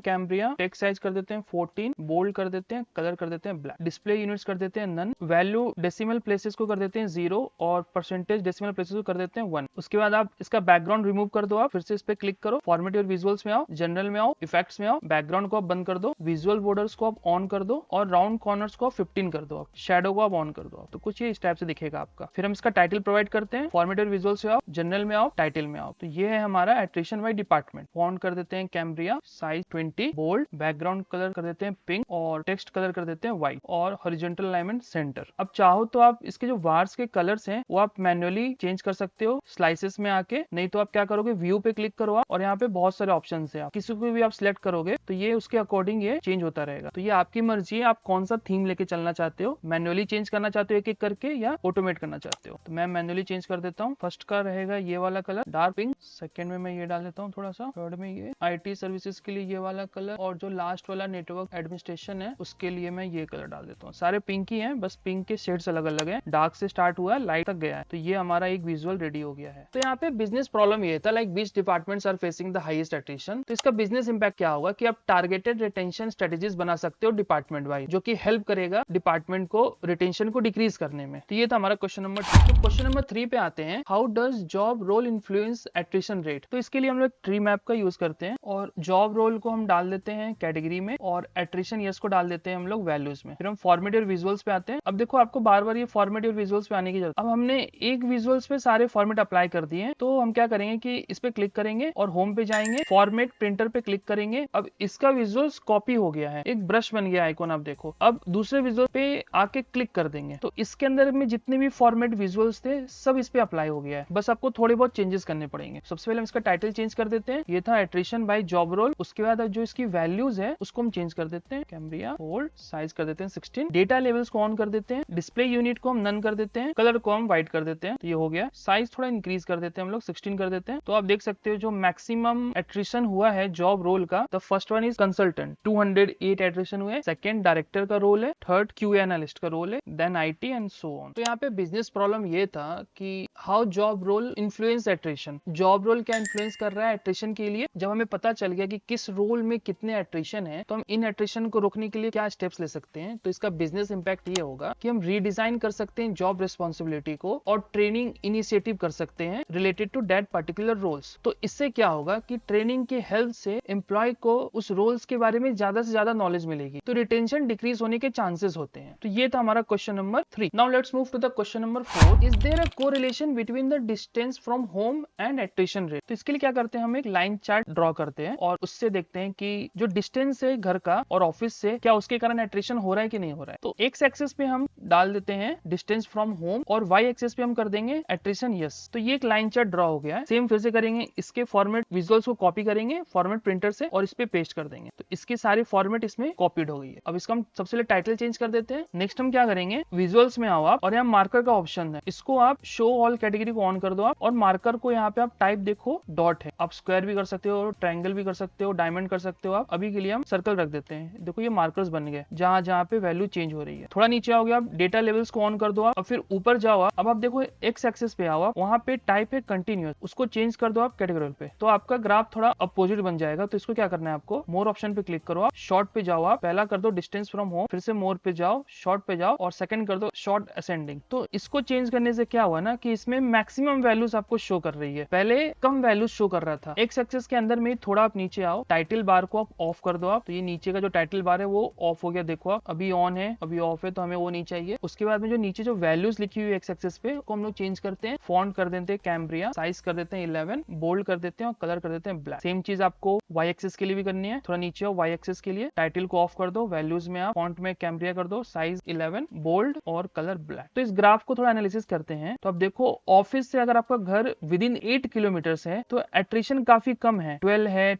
कैम्ब्रिया, टेक्स्ट साइज कर देते हैं 14, बोल्ड कर देते हैं, कलर कर देते हैं ब्लैक, डिस्प्ले यूनिट्स कर देते हैं नन, वैल्यू डेसिमल प्लेसेस को कर देते हैं 0 और परसेंटेज डेसिमल प्लेसेस को कर देते हैं 1। उसके बाद आप इसका बैकग्राउंड रिमूव कर दो, आप फिर से इस पे क्लिक करो, फॉर्मेट और विजुअल्स में आओ, जनरल में आओ, इफेक्ट्स में आओ, बैकग्राउंड को आप बंद कर दो, विजुअल बॉर्डर्स को आप ऑन कर दो और राउंड कॉर्नर्स को 15 कर दो, आप शैडो को आप ऑन कर दो। तो कुछ ये इस टाइप से दिखेगा आपका। फिर हम इसका टाइटल प्रोवाइड करते हैं, फॉर्मेट और विजुअल से आओ, जनरल में आओ, टाइटल में आओ। तो ये है हमारा एट्रिशन बाय डिपार्टमेंट। फॉन्ट कर देते हैं Cambria, size 20, bold, background colour कर देते हैं पिंक और टेक्स्ट कलर कर देते हैं व्हाइट और हॉरिजॉन्टल अलाइनमेंट सेंटर। अब चाहो तो आप इसके जो वार्स के कलर्स हैं वो आप मैन्युअली चेंज कर सकते हो स्लाइसेस में आके, नहीं तो आप क्या करोगे, व्यू पे क्लिक करो आप और यहाँ पे बहुत सारे ऑप्शन है, आप किसी को भी आप सिलेक्ट करोगे तो ये उसके अकॉर्डिंग ये चेंज होता रहेगा। तो ये आपकी मर्जी है, आप कौन सा थीम लेके चलना चाहते हो, मैन्युअली चेंज करना चाहते हो एक एक करके या ऑटोमेट करना चाहते हो। तो मैं मैन्युअली चेंज कर देता हूँ। फर्स्ट का रहेगा ये वाला कलर डार्क पिंक, सेकंड में मैं ये डाल देता हूँ थोड़ा सा, थर्ड में ये IT सर्विसेज के लिए ये वाला कलर और जो लास्ट वाला नेटवर्क एडमिनिस्ट्रेशन है उसके लिए मैं ये कलर डाल देता हूँ। सारे पिंक ही हैं, बस पिंक के शेड्स अलग अलग हैं, डार्क से स्टार्ट हुआ है लाइट तक गया है। तो ये हमारा एक विजुअल रेडी हो गया है। तो यहाँ पे बिजनेस प्रॉब्लम ये था, like which departments are facing the highest attrition. तो इसका बिजनेस इंपैक्ट क्या होगा कि आप टारगेटेड रिटेंशन स्ट्रेटेजीज बना सकते हो डिपार्टमेंट वाइज, जो कि हेल्प करेगा डिपार्टमेंट को रिटेंशन को डिक्रीज करने में। तो ये था हमारा क्वेश्चन नंबर 2। तो क्वेश्चन नंबर 3 पे आते हैं, how does job role influence attrition rate. तो इसके लिए हम लोग ट्री मैप का यूज करते हैं और जॉब रोल को हम डाल देते हैं कैटेगरी में और एट्रिशन यस को डाल देते हैं हम लोग वैल्यूज में। फिर हम फॉर्मेट और विजुअल्स पे आते हैं। अब देखो आपको बार बार ये फॉर्मेट और विजुअल्स पे आने की जरूरत। अब हमने एक विजुअल्स पे सारे फॉर्मेट अप्लाई कर दिए, तो हम क्या करेंगे कि इस पे क्लिक करेंगे और होम पे जाएंगे, फॉर्मेट प्रिंटर पे क्लिक करेंगे। अब इसका विजुअल्स कॉपी हो गया है, एक ब्रश बन गया आइकॉन, आप देखो। अब दूसरे विजुअल पे आके क्लिक कर देंगे तो इसके अंदर में जितने भी फॉर्मेट विजुअल्स थे सब इस पे अप्लाई हो गया है, बस आपको थोड़े बहुत चेंजेस करने पड़ेंगे। सबसे पहले हम इसका टाइटल चेंज कर देते हैं, ये था एट्रिशन बाय जॉब रोल। उसके बाद अब जो इसकी वैल्यूज है उसको हम चेंज कर देते हैं, कैम्ब्रिया बोल्ड, साइज कर देते हैं 16, डेटा लेवल्स को ऑन कर देते हैं, डिस्प्ले यूनिट को हम नन कर देते हैं, कलर को हम व्हाइट कर देते हैं। तो ये हो गया। साइज थोड़ा इंक्रीज कर देते हैं हम लोग, 16 कर देते हैं। तो आप देख सकते हो जो मैक्सिमम एट्रिशन हुआ है जॉब रोल का, the first one is consultant, 208 attrition हुए। सेकंड डायरेक्टर का रोल है, थर्ड QA एनालिस्ट का रोल है, then IT and so on. तो यहाँ पे बिजनेस प्रॉब्लम ये था कि how job role influence attrition. Job role क्या इन्फ्लुएंस कर रहा है एट्रिशन के लिए। जब हमें पता चल गया कि किस रोल में कितने एट्रिशन है तो हम इन एट्रिशन को रोकने के लिए क्या स्टेप्स ले सकते हैं। तो इसका बिजनेस इंपैक्ट ये होगा कि हम रीडिजाइन कर सकते हैं जॉब रिस्पॉन्सिबिलिटी को और ट्रेनिंग इनिशिएटिव कर सकते हैं related to that particular roles. तो इससे क्या होगा कि ट्रेनिंग के हेल्प से एम्प्लॉय को उस रोल्स के बारे में ज्यादा से ज्यादा नॉलेज मिलेगी, तो रिटेंशन डिक्रीज होने के चांसेस होते हैं। तो ये था हमारा question number 3। Now let's move to the question number 4। Is there a correlation between the distance from home and attrition rate. तो इसके लिए क्या करते हैं, हम एक लाइन चार्ट ड्रॉ करते हैं और उससे देखते हैं कि जो डिस्टेंस है घर का और ऑफिस से, क्या उसके कारण एट्रिशन हो रहा है कि नहीं हो रहा है। तो एक्स एक्सिस पे हम डाल देते हैं डिस्टेंस फ्रॉम होम और वाई एक्सिस पे हम कर देंगे एट्रिशन यस। तो ये एक लाइन चार्ट ड्रॉ हो गया है। सेम फिर से करेंगे, इसके फॉर्मेट विजुअल्स को कॉपी करेंगे फॉर्मेट प्रिंटर से और इस पे पेस्ट कर देंगे। तो इसके सारे फॉर्मेट इसमें कॉपीड हो गई है। अब इसका हम सबसे पहले टाइटल चेंज कर देते हैं। नेक्स्ट हम क्या करेंगे, विजुअल्स में आओ आप और यहाँ मार्कर का ऑप्शन है, इसको आप शो ऑल कैटेगरी को ऑन कर दो आप और मार्कर को यहाँ पे आप टाइप देखो डॉट है। आप स्क्वायर भी कर सकते हो, ट्रायंगल भी कर सकते हो, डायमंड कर सकते हो। आप अभी के लिए हम सर्कल रख देते हैं। देखो ये मार्कर्स बन गए जहां जहां पे वैल्यू चेंज हो रही है। थोड़ा नीचे आओगे आप, डेटा लेवल्स को ऑन कर दो आप और फिर ऊपर जाओ आप। अब आप देखो एक्स एक्सिस पे आओ आप, वहां पे टाइप है कंटिन्यूअस, उसको चेंज कर दो आप कैटेगरी पे। तो आपका ग्राफ थोड़ा अपोजिट बन जाएगा। तो इसको क्या करना है, आपको मोर ऑप्शन पे क्लिक करो आप, शॉर्ट पे जाओ आप, पहला कर दो डिस्टेंस फ्रॉम होम, फिर से मोर पे जाओ, शॉर्ट पे जाओ और सेकंड कर दो शॉर्ट असेंडिंग। तो इसको चेंज करने से क्या हुआ ना कि इसमें मैक्सिमम वैल्यूज आपको शो कर रही है, पहले कम वैल्यूज शो कर रहा था। एक्स एक्सिस के अंदर में थोड़ा आप नीचे आओ, टाइटल बार को आप ऑफ कर दो आप, तो ये नीचे का जो टाइटल बार है वो ऑफ हो गया, देखो आप अभी ऑन है अभी ऑफ है, तो हमें वो नहीं चाहिए। उसके बाद में जो नीचे जो वैल्यूज लिखी हुई है एक्स एक्सिस पे को हम लोग चेंज करते हैं, फॉन्ट कर देते हैं कैम्ब्रिया, साइज कर देते हैं 11, बोल्ड कर देते हैं और कलर कर देते हैं ब्लैक। सेम चीज आपको वाई एक्सिस के लिए भी करनी है, थोड़ा नीचे आओ वाई एक्सिस के लिए, टाइटल को ऑफ कर दो, वैल्यूज में आप फॉन्ट में कैम्ब्रिया कर दो, साइज 11, बोल्ड और कलर ब्लैक। तो इस ग्राफ को थोड़ा एनालिसिस करते हैं, तो अब देखो ऑफिस से अगर आपका घर विद इन 8 किलोमीटर है तो एट्रिशन काफी कम है, 12 है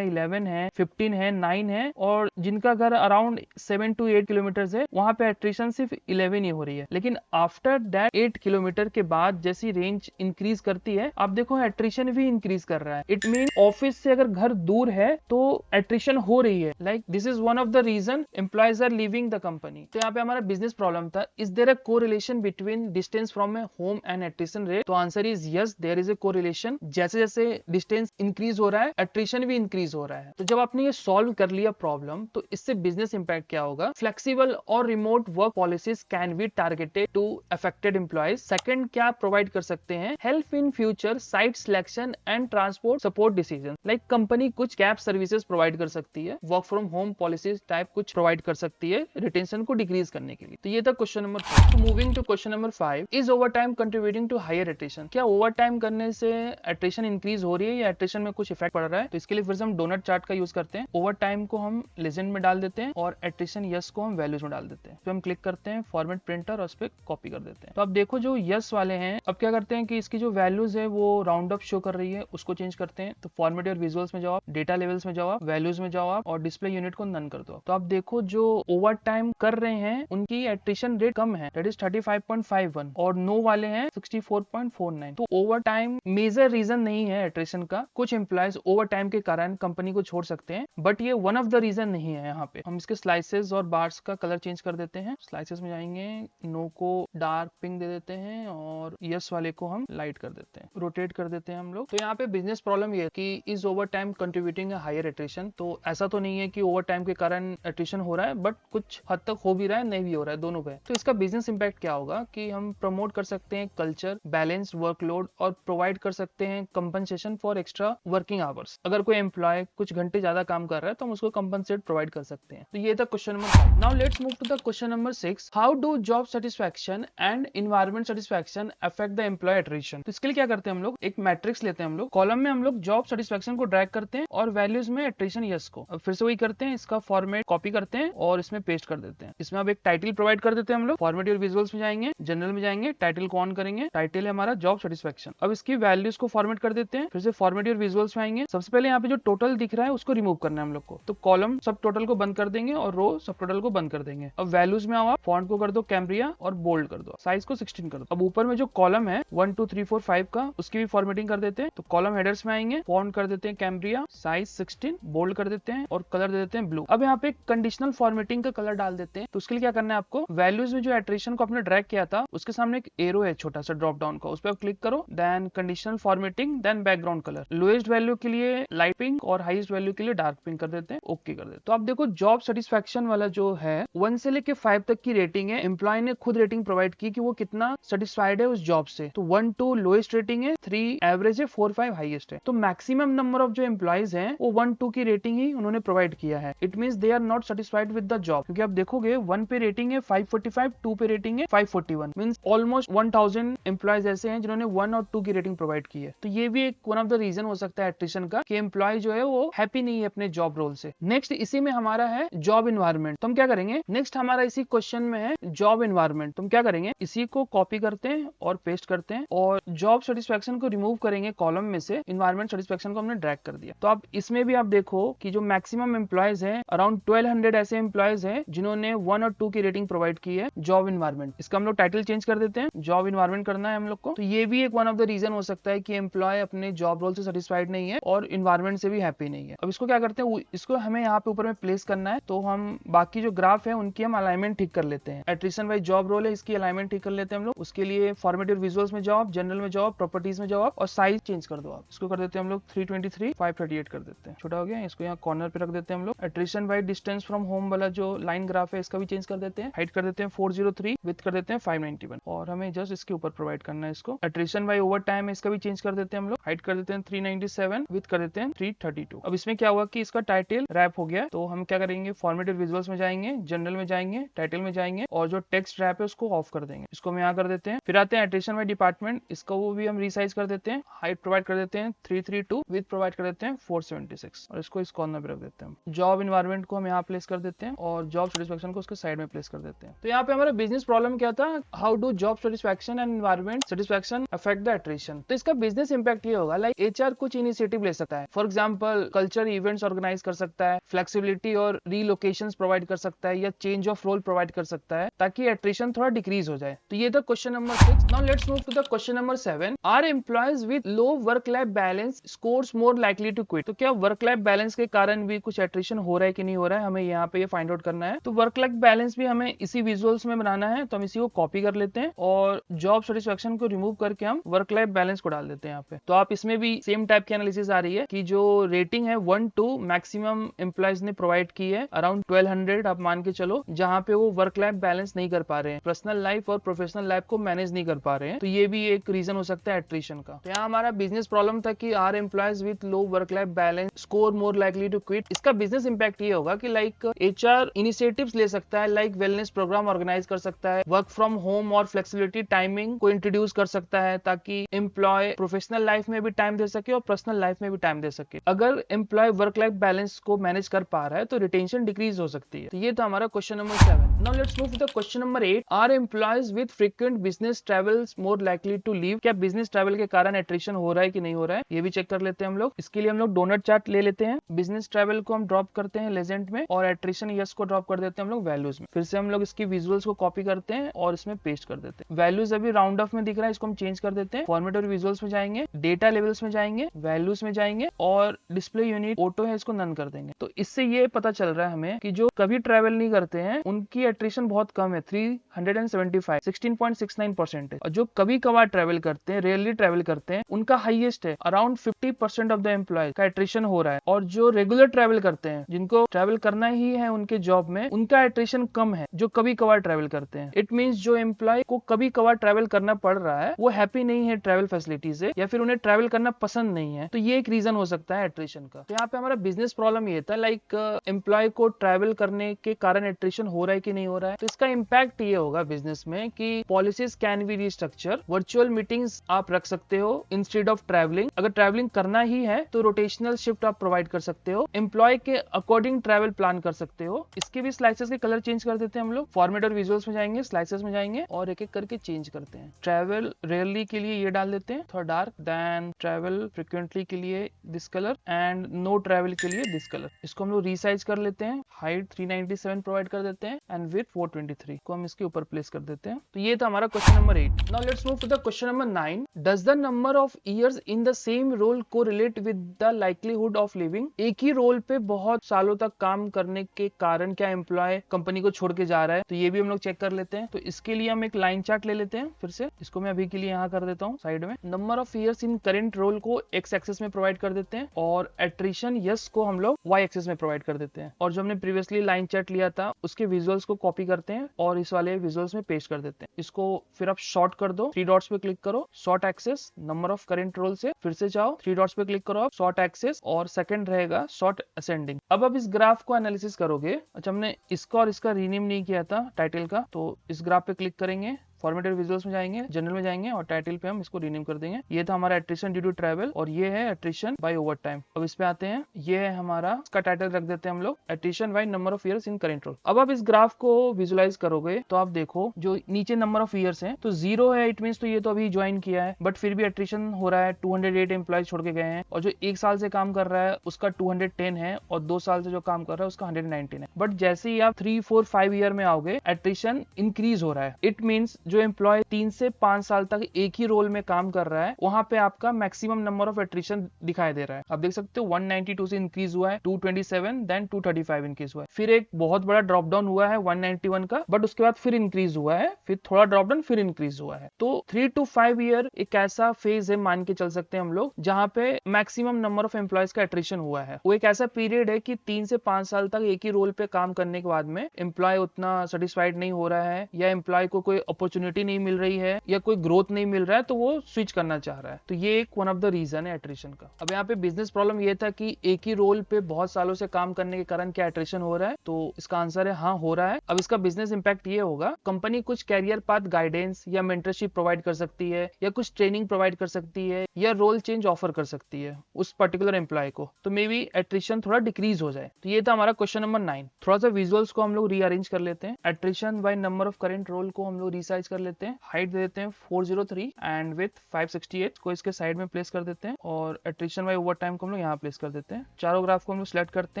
11 है 15 है 9 है, और जिनका घर अराउंड 7 to 8 किलोमीटर है वहां पे एट्रिशन सिर्फ 11 ही हो रही है। लेकिन आफ्टर दैट 8 किलोमीटर के बाद जैसी रेंज इंक्रीज करती है, आप देखो एट्रिशन भी इंक्रीज कर रहा है। इट मीन ऑफिस से अगर घर दूर है तो एट्रिशन हो रही है। Like this is one of the reason employees are leaving the company. तो यहाँ पे हमारा बिजनेस प्रॉब्लम था, is there a correlation between distance from a home and attrition rate? तो answer is yes, there is a correlation. जैसे जैसे distance increase हो रहा है एट्रिशन भी इंक्रीज हो रहा है। तो जब आपने ये सॉल्व कर लिया प्रॉब्लम, तो इससे बिजनेस इंपैक्ट क्या होगा? फ्लेक्सिबल और remote work policies can be targeted to affected employees. Second क्या प्रोवाइड कर सकते हैं? Help in future site selection and transport support decision. Like company कुछ कैब सर्विसेज प्रोवाइड कर सकती है, work from home policies type कुछ प्रोवाइड कर सकती है रिटेंशन को डिक्रीज करने के लिए। तो ये था क्वेश्चन नंबर 4। तो moving to question number 5, is overtime contributing to higher attrition? क्या ओवर टाइम करने से एट्रिशन इंक्रीज हो रही है या एट्रिशन में कुछ इफेक्ट पड़ रहा है? तो इसके लिए फिर से हम डोनट चार्ट का यूज करते हैं। ओवर टाइम को हम लेजेंड में डाल देते हैं और एट्रिशन यस को हम वैल्यूज में डाल देते हैं। तो हम क्लिक करते हैं फॉर्मेट प्रिंटर और उस पर कॉपी कर देते हैं। तो अब देखो जो यस वाले हैं, अब क्या करते हैं कि इसकी जो वैल्यूज है वो राउंड अप शो कर रही है, उसको चेंज करते हैं। तो फॉर्मेट और विजुअल्स में जाओ आप, डेटा लेवल्स में जाओ आप, वैल्यूज में जाओ आप और डिस्प्ले यूनिट को नन कर दो। तो आप देखो जो ओवर टाइम कर रहे हैं उनकी एट्रिशन रेट कम है, दैट इज 35.51, और नो वाले हैं 64.49। तो ओवर टाइम मेजर रीजन नहीं है एट्रिशन का। कुछ एम्प्लॉयज ओवर टाइम के कारण कंपनी को छोड़ सकते हैं, बट ये वन ऑफ द रीजन नहीं है। यहाँ पे हम इसके स्लाइसेस और बार्स का कलर चेंज कर देते हैं। स्लाइसेस में जाएंगे, नो को डार्क पिंक दे देते हैं और यस वाले को हम लाइट कर देते हैं, रोटेट कर देते हैं हम लोग। तो यहाँ पे बिजनेस प्रॉब्लम ये है कि is overtime contributing higher attrition? तो ऐसा तो नहीं है कि ओवर टाइम के कारण एट्रिशन हो रहा है, बट कुछ हद तक हो भी रहा है, नहीं भी हो रहा है, दोनों पे। तो इसका बिजनेस इंपैक्ट क्या होगा कि हम प्रमोट कर सकते हैं कल्चर, बैलेंस वर्कलोड और प्रोवाइड कर सकते हैं compensation for extra working hours. अगर कोई एम्प्लॉय कुछ घंटे ज्यादा काम कर रहा है तो हम उसको कंपनसेट प्रोवाइड कर सकते हैं। तो ये था question number 5। Now let's move to the question number 6, how do job satisfaction and environment satisfaction affect the employee attrition? तो इसके लिए क्या करते हैं हम लोग, एक मैट्रिक्स लेते हैं हम लोग, कॉलम में हम लोग जॉब सेटिस्फैक्शन को ड्रैग करते हैं और वैल्यूज में एट्रिशन यस को। अब फिर से वही करते हैं, इसका फॉर्मेट कॉपी करते हैं और इसमें पेस्ट कर देते हैं। इसमें अब एक टाइटल प्रोवाइड कर देते हैं हम लोग। फॉर्मेट और विजुअल्स में जाएंगे, जनरल में जाएंगे, टाइटल को ऑन करेंगे, टाइटल है हमारा जॉब सेटिस्फैक्शन। अब इसकी वैल्यूज को फॉर्मेट कर देते हैं, फिर से फॉर्मेट और विजुअल्स में आएंगे। सबसे पहले यहाँ पे जो टोटल दिख रहा है उसको रिमूव करना है हम लोग को। तो कॉलम सब टोटल को बंद कर देंगे और रो सब टोटल को बंद कर देंगे। अब वैल्यूज में आओ आप, फॉन्ट को कर दो कैम्ब्रिया और बोल्ड कर दो, साइज को 16 कर दो। अब ऊपर में जो कॉलम है 1 2 3 4 5 का, उसकी भी फॉर्मेटिंग कर देते हैं। तो कॉलम हेडर्स में आएंगे, फॉन्ट कर देते हैं कैम्ब्रिया, साइज 16, बोल्ड कर देते हैं और कलर दे देते हैं ब्लू। अब यहाँ पे कंडीशनल फॉर्मेटिंग का कलर डाल देते हैं। तो उसके लिए क्या करना है आपको, वैल्यूज में जो एट्रिशन को आपने ड्रैग किया था उसके सामने एक एरो है छोटा सा ड्रॉप डाउन का, उस पर क्लिक करो, then conditional formatting, then background colour, lowest value के लिए लाइट पिंक और हाईएस्ट वैल्यू के लिए डार्क पिंक कर देते हैं, ओके कर देते हैं। तो आप देखो जॉब सेटिस्फैक्शन वाला जो है 1 से लेके 5 तक की रेटिंग है, एम्प्लॉय ने खुद रेटिंग प्रोवाइड की कि वो कितना सेटिस्फाइड है उस जॉब से। तो 1 2 लोएस्ट रेटिंग है, 3 एवरेज है, 4 5 हाईएस्ट है। तो मैक्सिमम नंबर ऑफ जो एम्प्लॉयज हैं वो 1 2 की रेटिंग ही उन्होंने प्रोवाइड किया है। It means they are not satisfied with the job, क्योंकि आप देखोगे 1 पे रेटिंग है 545, 2 पे रेटिंग है 541, मींस ऑलमोस्ट 1000 एम्प्लॉयज ऐसे हैं जिन्होंने 1 और 2 की रेटिंग प्रोवाइड की है। तो ये भी एक वन ऑफ द रीजन हो सकता है एट्रिशन का कि एम्प्लॉय जो है वो हैप्पी नहीं है अपने जॉब रोल से। नेक्स्ट इसी में हमारा है जॉब एनवायरनमेंट। तो हम क्या करेंगे, नेक्स्ट हमारा इसी क्वेश्चन में है जॉब एनवायरनमेंट। तुम क्या करेंगे, इसी को कॉपी करते हैं और पेस्ट करते हैं और जॉब सेटिस्फैक्शन को रिमूव करेंगे कॉलम में से, एनवायरनमेंट सेटिस्फैक्शन को हमने ड्रैग कर दिया। तो आप इसमें भी आप देखो कि जो मैक्सिमम एम्प्लॉयज हैं अराउंड 1200 ऐसे एम्प्लॉयज हैं जिन्होंने 1 और 2 की रेटिंग प्रोवाइड की है जॉब एनवायरनमेंट। इसका हम लोग टाइटल चेंज कर देते हैं, जॉब एनवायरनमेंट करना है हम लोग को। तो ये भी एक वन ऑफ द रीजन हो सकता है कि एम्प्लॉय अपने जॉब रोल से सेटिस्फाइड नहीं है और एनवायरनमेंट से भी हैप्पी नहीं है। अब इसको क्या करते हैं, इसको हमें यहाँ पे ऊपर में प्लेस करना है। तो हम बाकी जो ग्राफ है उनकी हम अलाइनमेंट ठीक कर लेते हैं। एट्रिशन वाइज जॉब रोल है, इसकी अलाइनमेंट ठीक कर लेते हैं हम लोग। उसके लिए फॉर्मेट और विजुअल्स में जाओ, जनरल में जाओ, प्रॉपर्टीज में जाओ और साइज चेंज कर दो आप। इसको कर देते हैं हम लोग 323, 538 कर देते हैं, छोटा हो गया। इसको यहाँ कॉर्नर पे रख देते हैं हम लोग। Attrition wise distance from home वाला जो लाइन ग्राफ है इसका भी चेंज कर देते हैं, हाइट कर देते हैं 403, विड्थ कर देते हैं 591 और हमें जस्ट इसके ऊपर प्रोवाइड प्रोवाइड करना है इसको। एट्रिशन बाय ओवर टाइम है, इसका भी चेंज कर देते हैं हम लोग, हाइट कर देते हैं 397, विथ कर देते हैं 332। अब इसमें क्या हुआ कि इसका टाइटल रैप हो गया, तो हम क्या करेंगे, फॉर्मेटेड विजुअल्स में जाएंगे, जनरल में जाएंगे, टाइटल में जाएंगे और जो टेक्स्ट रैप है उसको ऑफ कर देंगे। इसको हम यहाँ कर देते हैं। फिर आते हैं एट्रिशन बाय डिपार्टमेंट, इसको वो भी हम रिसाइज कर देते हैं, हाइट प्रोवाइड कर देते हैं 332, विथ प्रोवाइड कर देते हैं 476 और इसको इस कॉर्नर पे रख देते हैं। जॉब इन्वायरमेंट को हम यहाँ प्लेस कर देते हैं और जॉब सेटिस्फेक्शन को उसके साइड में प्लेस कर देते हैं। तो यहाँ पे हमारा बिजनेस प्रॉब्लम क्या था, how do job satisfaction and environment satisfaction affect the attrition. तो इसका बिजनेस इंपैक्ट ये होगा, लाइक एचआर कुछ इनिशिएटिव ले सकता है, for example culture events organise कर सकता है, फ्लेक्सिबिलिटी और रीलोकेशंस प्रोवाइड कर सकता है या चेंज ऑफ रोल प्रोवाइड कर सकता है ताकि एट्रिशन थोड़ा डिक्रीज हो जाए। तो ये था question number 6। Now let's move to the question number 7। Are employees with low work life balance scores more likely to quit. तो क्या वर्क लाइफ बैलेंस के कारण भी कुछ एट्रिशन हो रहा है कि नहीं हो रहा है, हमें यहाँ पे ये फाइंड आउट करना है। तो वर्क लाइफ बैलेंस भी हमें इसी विजुअल्स में बनाना है, तो हम इसी को कॉपी कर लेते हैं और जॉब सेटिस्फेक्शन को रिमूव करके हम वर्क लाइफ बैलेंस को डाल देते हैं यहाँ पे। तो आप इसमें भी सेम टाइप की एनालिसिस आ रही है कि जो रेटिंग है 1 2 मैक्सिमम एम्प्लॉयज ने प्रोवाइड की है, अराउंड 1200 आप मान के चलो, जहाँ पे वो वर्क लाइफ बैलेंस नहीं कर पा रहे हैं, पर्सनल लाइफ और प्रोफेशनल लाइफ को मैनेज नहीं कर पा रहे हैं। तो ये भी एक रीजन हो सकता है एट्रिशन का। तो यहाँ हमारा बिजनेस प्रॉब्लम था कि are employees with low work life balance score more likely to quit. इसका बिजनेस इंपैक्ट ये होगा कि लाइक एचआर इनिशिएटिव्स ले सकता है, लाइक वेलनेस प्रोग्राम ऑर्गेनाइज कर सकता है, वर्क फ्रॉम होम और फ्लेक्सिबिलिटी टाइमिंग को इंट्रोड्यूस कर सकता है ताकि एम्प्लॉय प्रोफेशनल लाइफ में भी टाइम दे सके और पर्सनल लाइफ में भी टाइम दे सके। अगर एम्प्लॉय वर्क लाइफ बैलेंस को मैनेज कर पा रहा है तो रिटेंशन डिक्रीज हो सकती है। तो ये था हमारा question number 7। Now let's move to the question number 8। Are employees with frequent business travels more likely to leave. क्या बिजनेस ट्रैवल के कारण एट्रिशन हो रहा है कि नहीं हो रहा है, ये भी चेक कर लेते हैं हम लोग। इसके लिए हम लोग डोनट चार्ट ले लेते हैं। बिजनेस ट्रैवल को हम ड्रॉप करते हैं लेजेंड में और एट्रिशन यस को ड्रॉप कर देते हैं हम लोग वैल्यूज में। फिर से हम लोग इसकी विजुअल्स को कॉपी करते हैं और इसमें पेस्ट कर देते हैं। वैल्यूज अभी राउंड ऑफ में दिख रहा है, इसको हम चेंज कर देते हैं। फॉर्मेट और विजुअल्स में जाएंगे, डेटा लेवल्स में जाएंगे, वैल्यूज में जाएंगे और डिस्प्ले यूनिट ऑटो है इसको नन कर देंगे। तो इससे ये पता चल रहा है हमें कि जो कभी ट्रैवल नहीं करते हैं उनकी एट्रिशन बहुत कम है, 375 16.69% है। और जो कभी कभार ट्रैवल करते हैं, रेयरली ट्रैवल करते हैं, उनका हाईएस्ट है, अराउंड 50% ऑफ द एम्प्लॉय का एट्रिशन हो रहा है। और जो रेगुलर ट्रैवल करते हैं, जिनको ट्रैवल करना ही है उनके जॉब में, उनका एट्रिशन कम है जो कभी कभार ट्रैवल करते हैं। इट मींस जो एम्प्लॉय को कभी कभार ट्रैवल करना पड़ रहा है वो हैप्पी नहीं है ट्रैवल फैसिलिटी से, या फिर उन्हें ट्रैवल करना पसंद नहीं है। तो ये एक रीजन हो सकता है एट्रिशन का। तो यहाँ पे हमारा बिजनेस प्रॉब्लम ये था, लाइक एम्प्लॉय को ट्रैवल करने के कारण एट्रिशन हो रहा है कि नहीं हो रहा है। तो इसका इम्पैक्ट ये होगा बिजनेस में कि policies can B restructure, virtual meetings आप रख सकते हो इंस्टेड ऑफ ट्रैवलिंग। अगर ट्रैवलिंग करना ही है तो रोटेशनल शिफ्ट आप प्रोवाइड कर सकते हो, एम्प्लॉय के अकॉर्डिंग ट्रैवल प्लान कर सकते हो। इसके भी स्लाइसेस के कलर चेंज कर देते हैं हम लोग। फॉर्मेट और विजुअल्स में जाएंगे, स्लाइसेस में जाएंगे और एक एक करके चेंज करते हैं। ट्रैवल रेयरली के लिए ये डाल देते हैं थोड़ा डार्क, देन ट्रैवल फ्रिक्वेंटली के लिए this colour and no travel के लिए दिस कलर। इसको हम लोग रीसाइज कर लेते हैं, हाइट 397 प्रोवाइड कर देते हैं एंड विड्थ 423 को हम इसके ऊपर प्लेस कर देते हैं। तो ये था हमारा question number 8। Now let's move to the question number 9। Does the number of years in the same role correlate with the likelihood of leaving. एक ही रोल पे बहुत सालों तक काम करने के कारण क्या एम्प्लॉय कंपनी को छोड़ के जा रहा है, तो ये भी हम लोग चेक कर लेते हैं। तो इसके लिए हम एक लाइन चार्ट ले लेते हैं। फिर से इसको मैं अभी के लिए यहाँ कर देता हूँ साइड में। Number of years in current role को एक्स एक्सिस में प्रोवाइड कर देते हैं और एट्रिशन यस को हम लोग वाई एक्सिस में प्रोवाइड कर देते हैं। और जो हमने प्रीवियसली लाइन चार्ट लिया था उसके विजुअल्स को कॉपी करते हैं और इस वाले विजुअल्स में पेस्ट कर देते हैं। इसको फिर आप शॉर्ट कर दो, 3 डॉट्स पे क्लिक करो, sort axis number of current role से फिर से जाओ, 3 डॉट्स पे क्लिक करो आप, शॉर्ट एक्सेस और सेकंड रहेगा शॉर्ट असेंडिंग। अब आप इस ग्राफ को एनालिसिस करोगे। अच्छा, हमने इसका और इसका रीनेम नहीं किया था टाइटल का, तो इस ग्राफ पे क्लिक करेंगे, फॉर्मेटेड विजुअल्स में जाएंगे, जनरल में जाएंगे और टाइटल पे हम इसको रीनेम कर देंगे। ये था हमारा एट्रिशन ड्यू टू ट्रैवल और ये है एट्रिशन बाय ओवर टाइम। अब इस पे आते हैं, ये है हमारा, इसका टाइटल रख देते हैं हम लोग attrition by number of years in current role. अब आप इस ग्राफ को विजुअलाइज करोगे तो आप देखो जो नीचे नंबर ऑफ ईयर्स है तो 0 है, इट मींस तो ये तो अभी ज्वाइन किया है, बट फिर भी एट्रिशन हो रहा है, 208 एम्प्लॉय छोड़ के गए हैं। और जो 1 साल से काम कर रहा है उसका 210 है और 2 साल से जो काम कर रहा है उसका 119 है। बट जैसे ही आप 3, 4, 5 ईयर में आओगे एट्रिशन इंक्रीज हो रहा है। इट मींस जो एम्प्लॉय 3 से 5 साल तक एक ही रोल में काम कर रहा है वहां पे आपका मैक्सिमम नंबर ऑफ एट्रिशन दिखाई दे रहा है। आप देख सकते हो 192 से इंक्रीज हुआ है, 227, देन 235 इंक्रीज हुआ है, फिर एक बहुत बड़ा ड्रॉप डाउन हुआ है 191 का, बट उसके बाद फिर इंक्रीज हुआ है, फिर थोड़ा ड्रॉप डाउन, फिर इंक्रीज हुआ है। तो 3 to 5 ईयर एक ऐसा फेज है, मान के चल सकते हैं हम लोग, जहां पे मैक्सिमम नंबर ऑफ एम्प्लॉयज का एट्रिशन हुआ है। वो एक ऐसा पीरियड है कि 3 से 5 साल तक एक ही रोल पे काम करने के बाद में एम्प्लॉय उतना सेटिस्फाइड नहीं हो रहा है या एम्प्लॉय को कोई अपॉर्चुनिटी अपॉर्चुनिटी नहीं मिल रही है या कोई ग्रोथ नहीं मिल रहा है तो वो स्विच करना चाह रहा है। तो ये एक वन ऑफ द रीजन है एट्रिशन का। अब यहाँ पे बिजनेस प्रॉब्लम ये था कि एक ही रोल पे बहुत सालों से काम करने के कारण क्या एट्रिशन हो रहा है, तो इसका आंसर है हाँ, हो रहा है। अब इसका बिजनेस इंपैक्ट ये होगा, कंपनी कुछ कैरियर पाथ गाइडेंस या मेंटरशिप प्रोवाइड कर सकती है या कुछ ट्रेनिंग प्रोवाइड कर सकती है या रोल चेंज ऑफर कर सकती है उस पर्टिकुलर एम्प्लॉय को, तो मे बी एट्रिशन थोड़ा डिक्रीज हो जाए। तो ये था हमारा क्वेश्चन नंबर 9। थोड़ा सा विजुअल्स को हम लोग रीअरेंज कर लेते हैं। Attrition by number of current role को हम लोग रिसाइज कर लेते हैं। हाइट दे देते हैं 403 एंड विथ 568 को इसके साइड में प्लेस कर देते हैं और एट्रिशन बाय ओवर टाइम को हम लोग यहाँ प्लेस कर देते हैं। चारों ग्राफ को हम लोग सिलेक्ट करते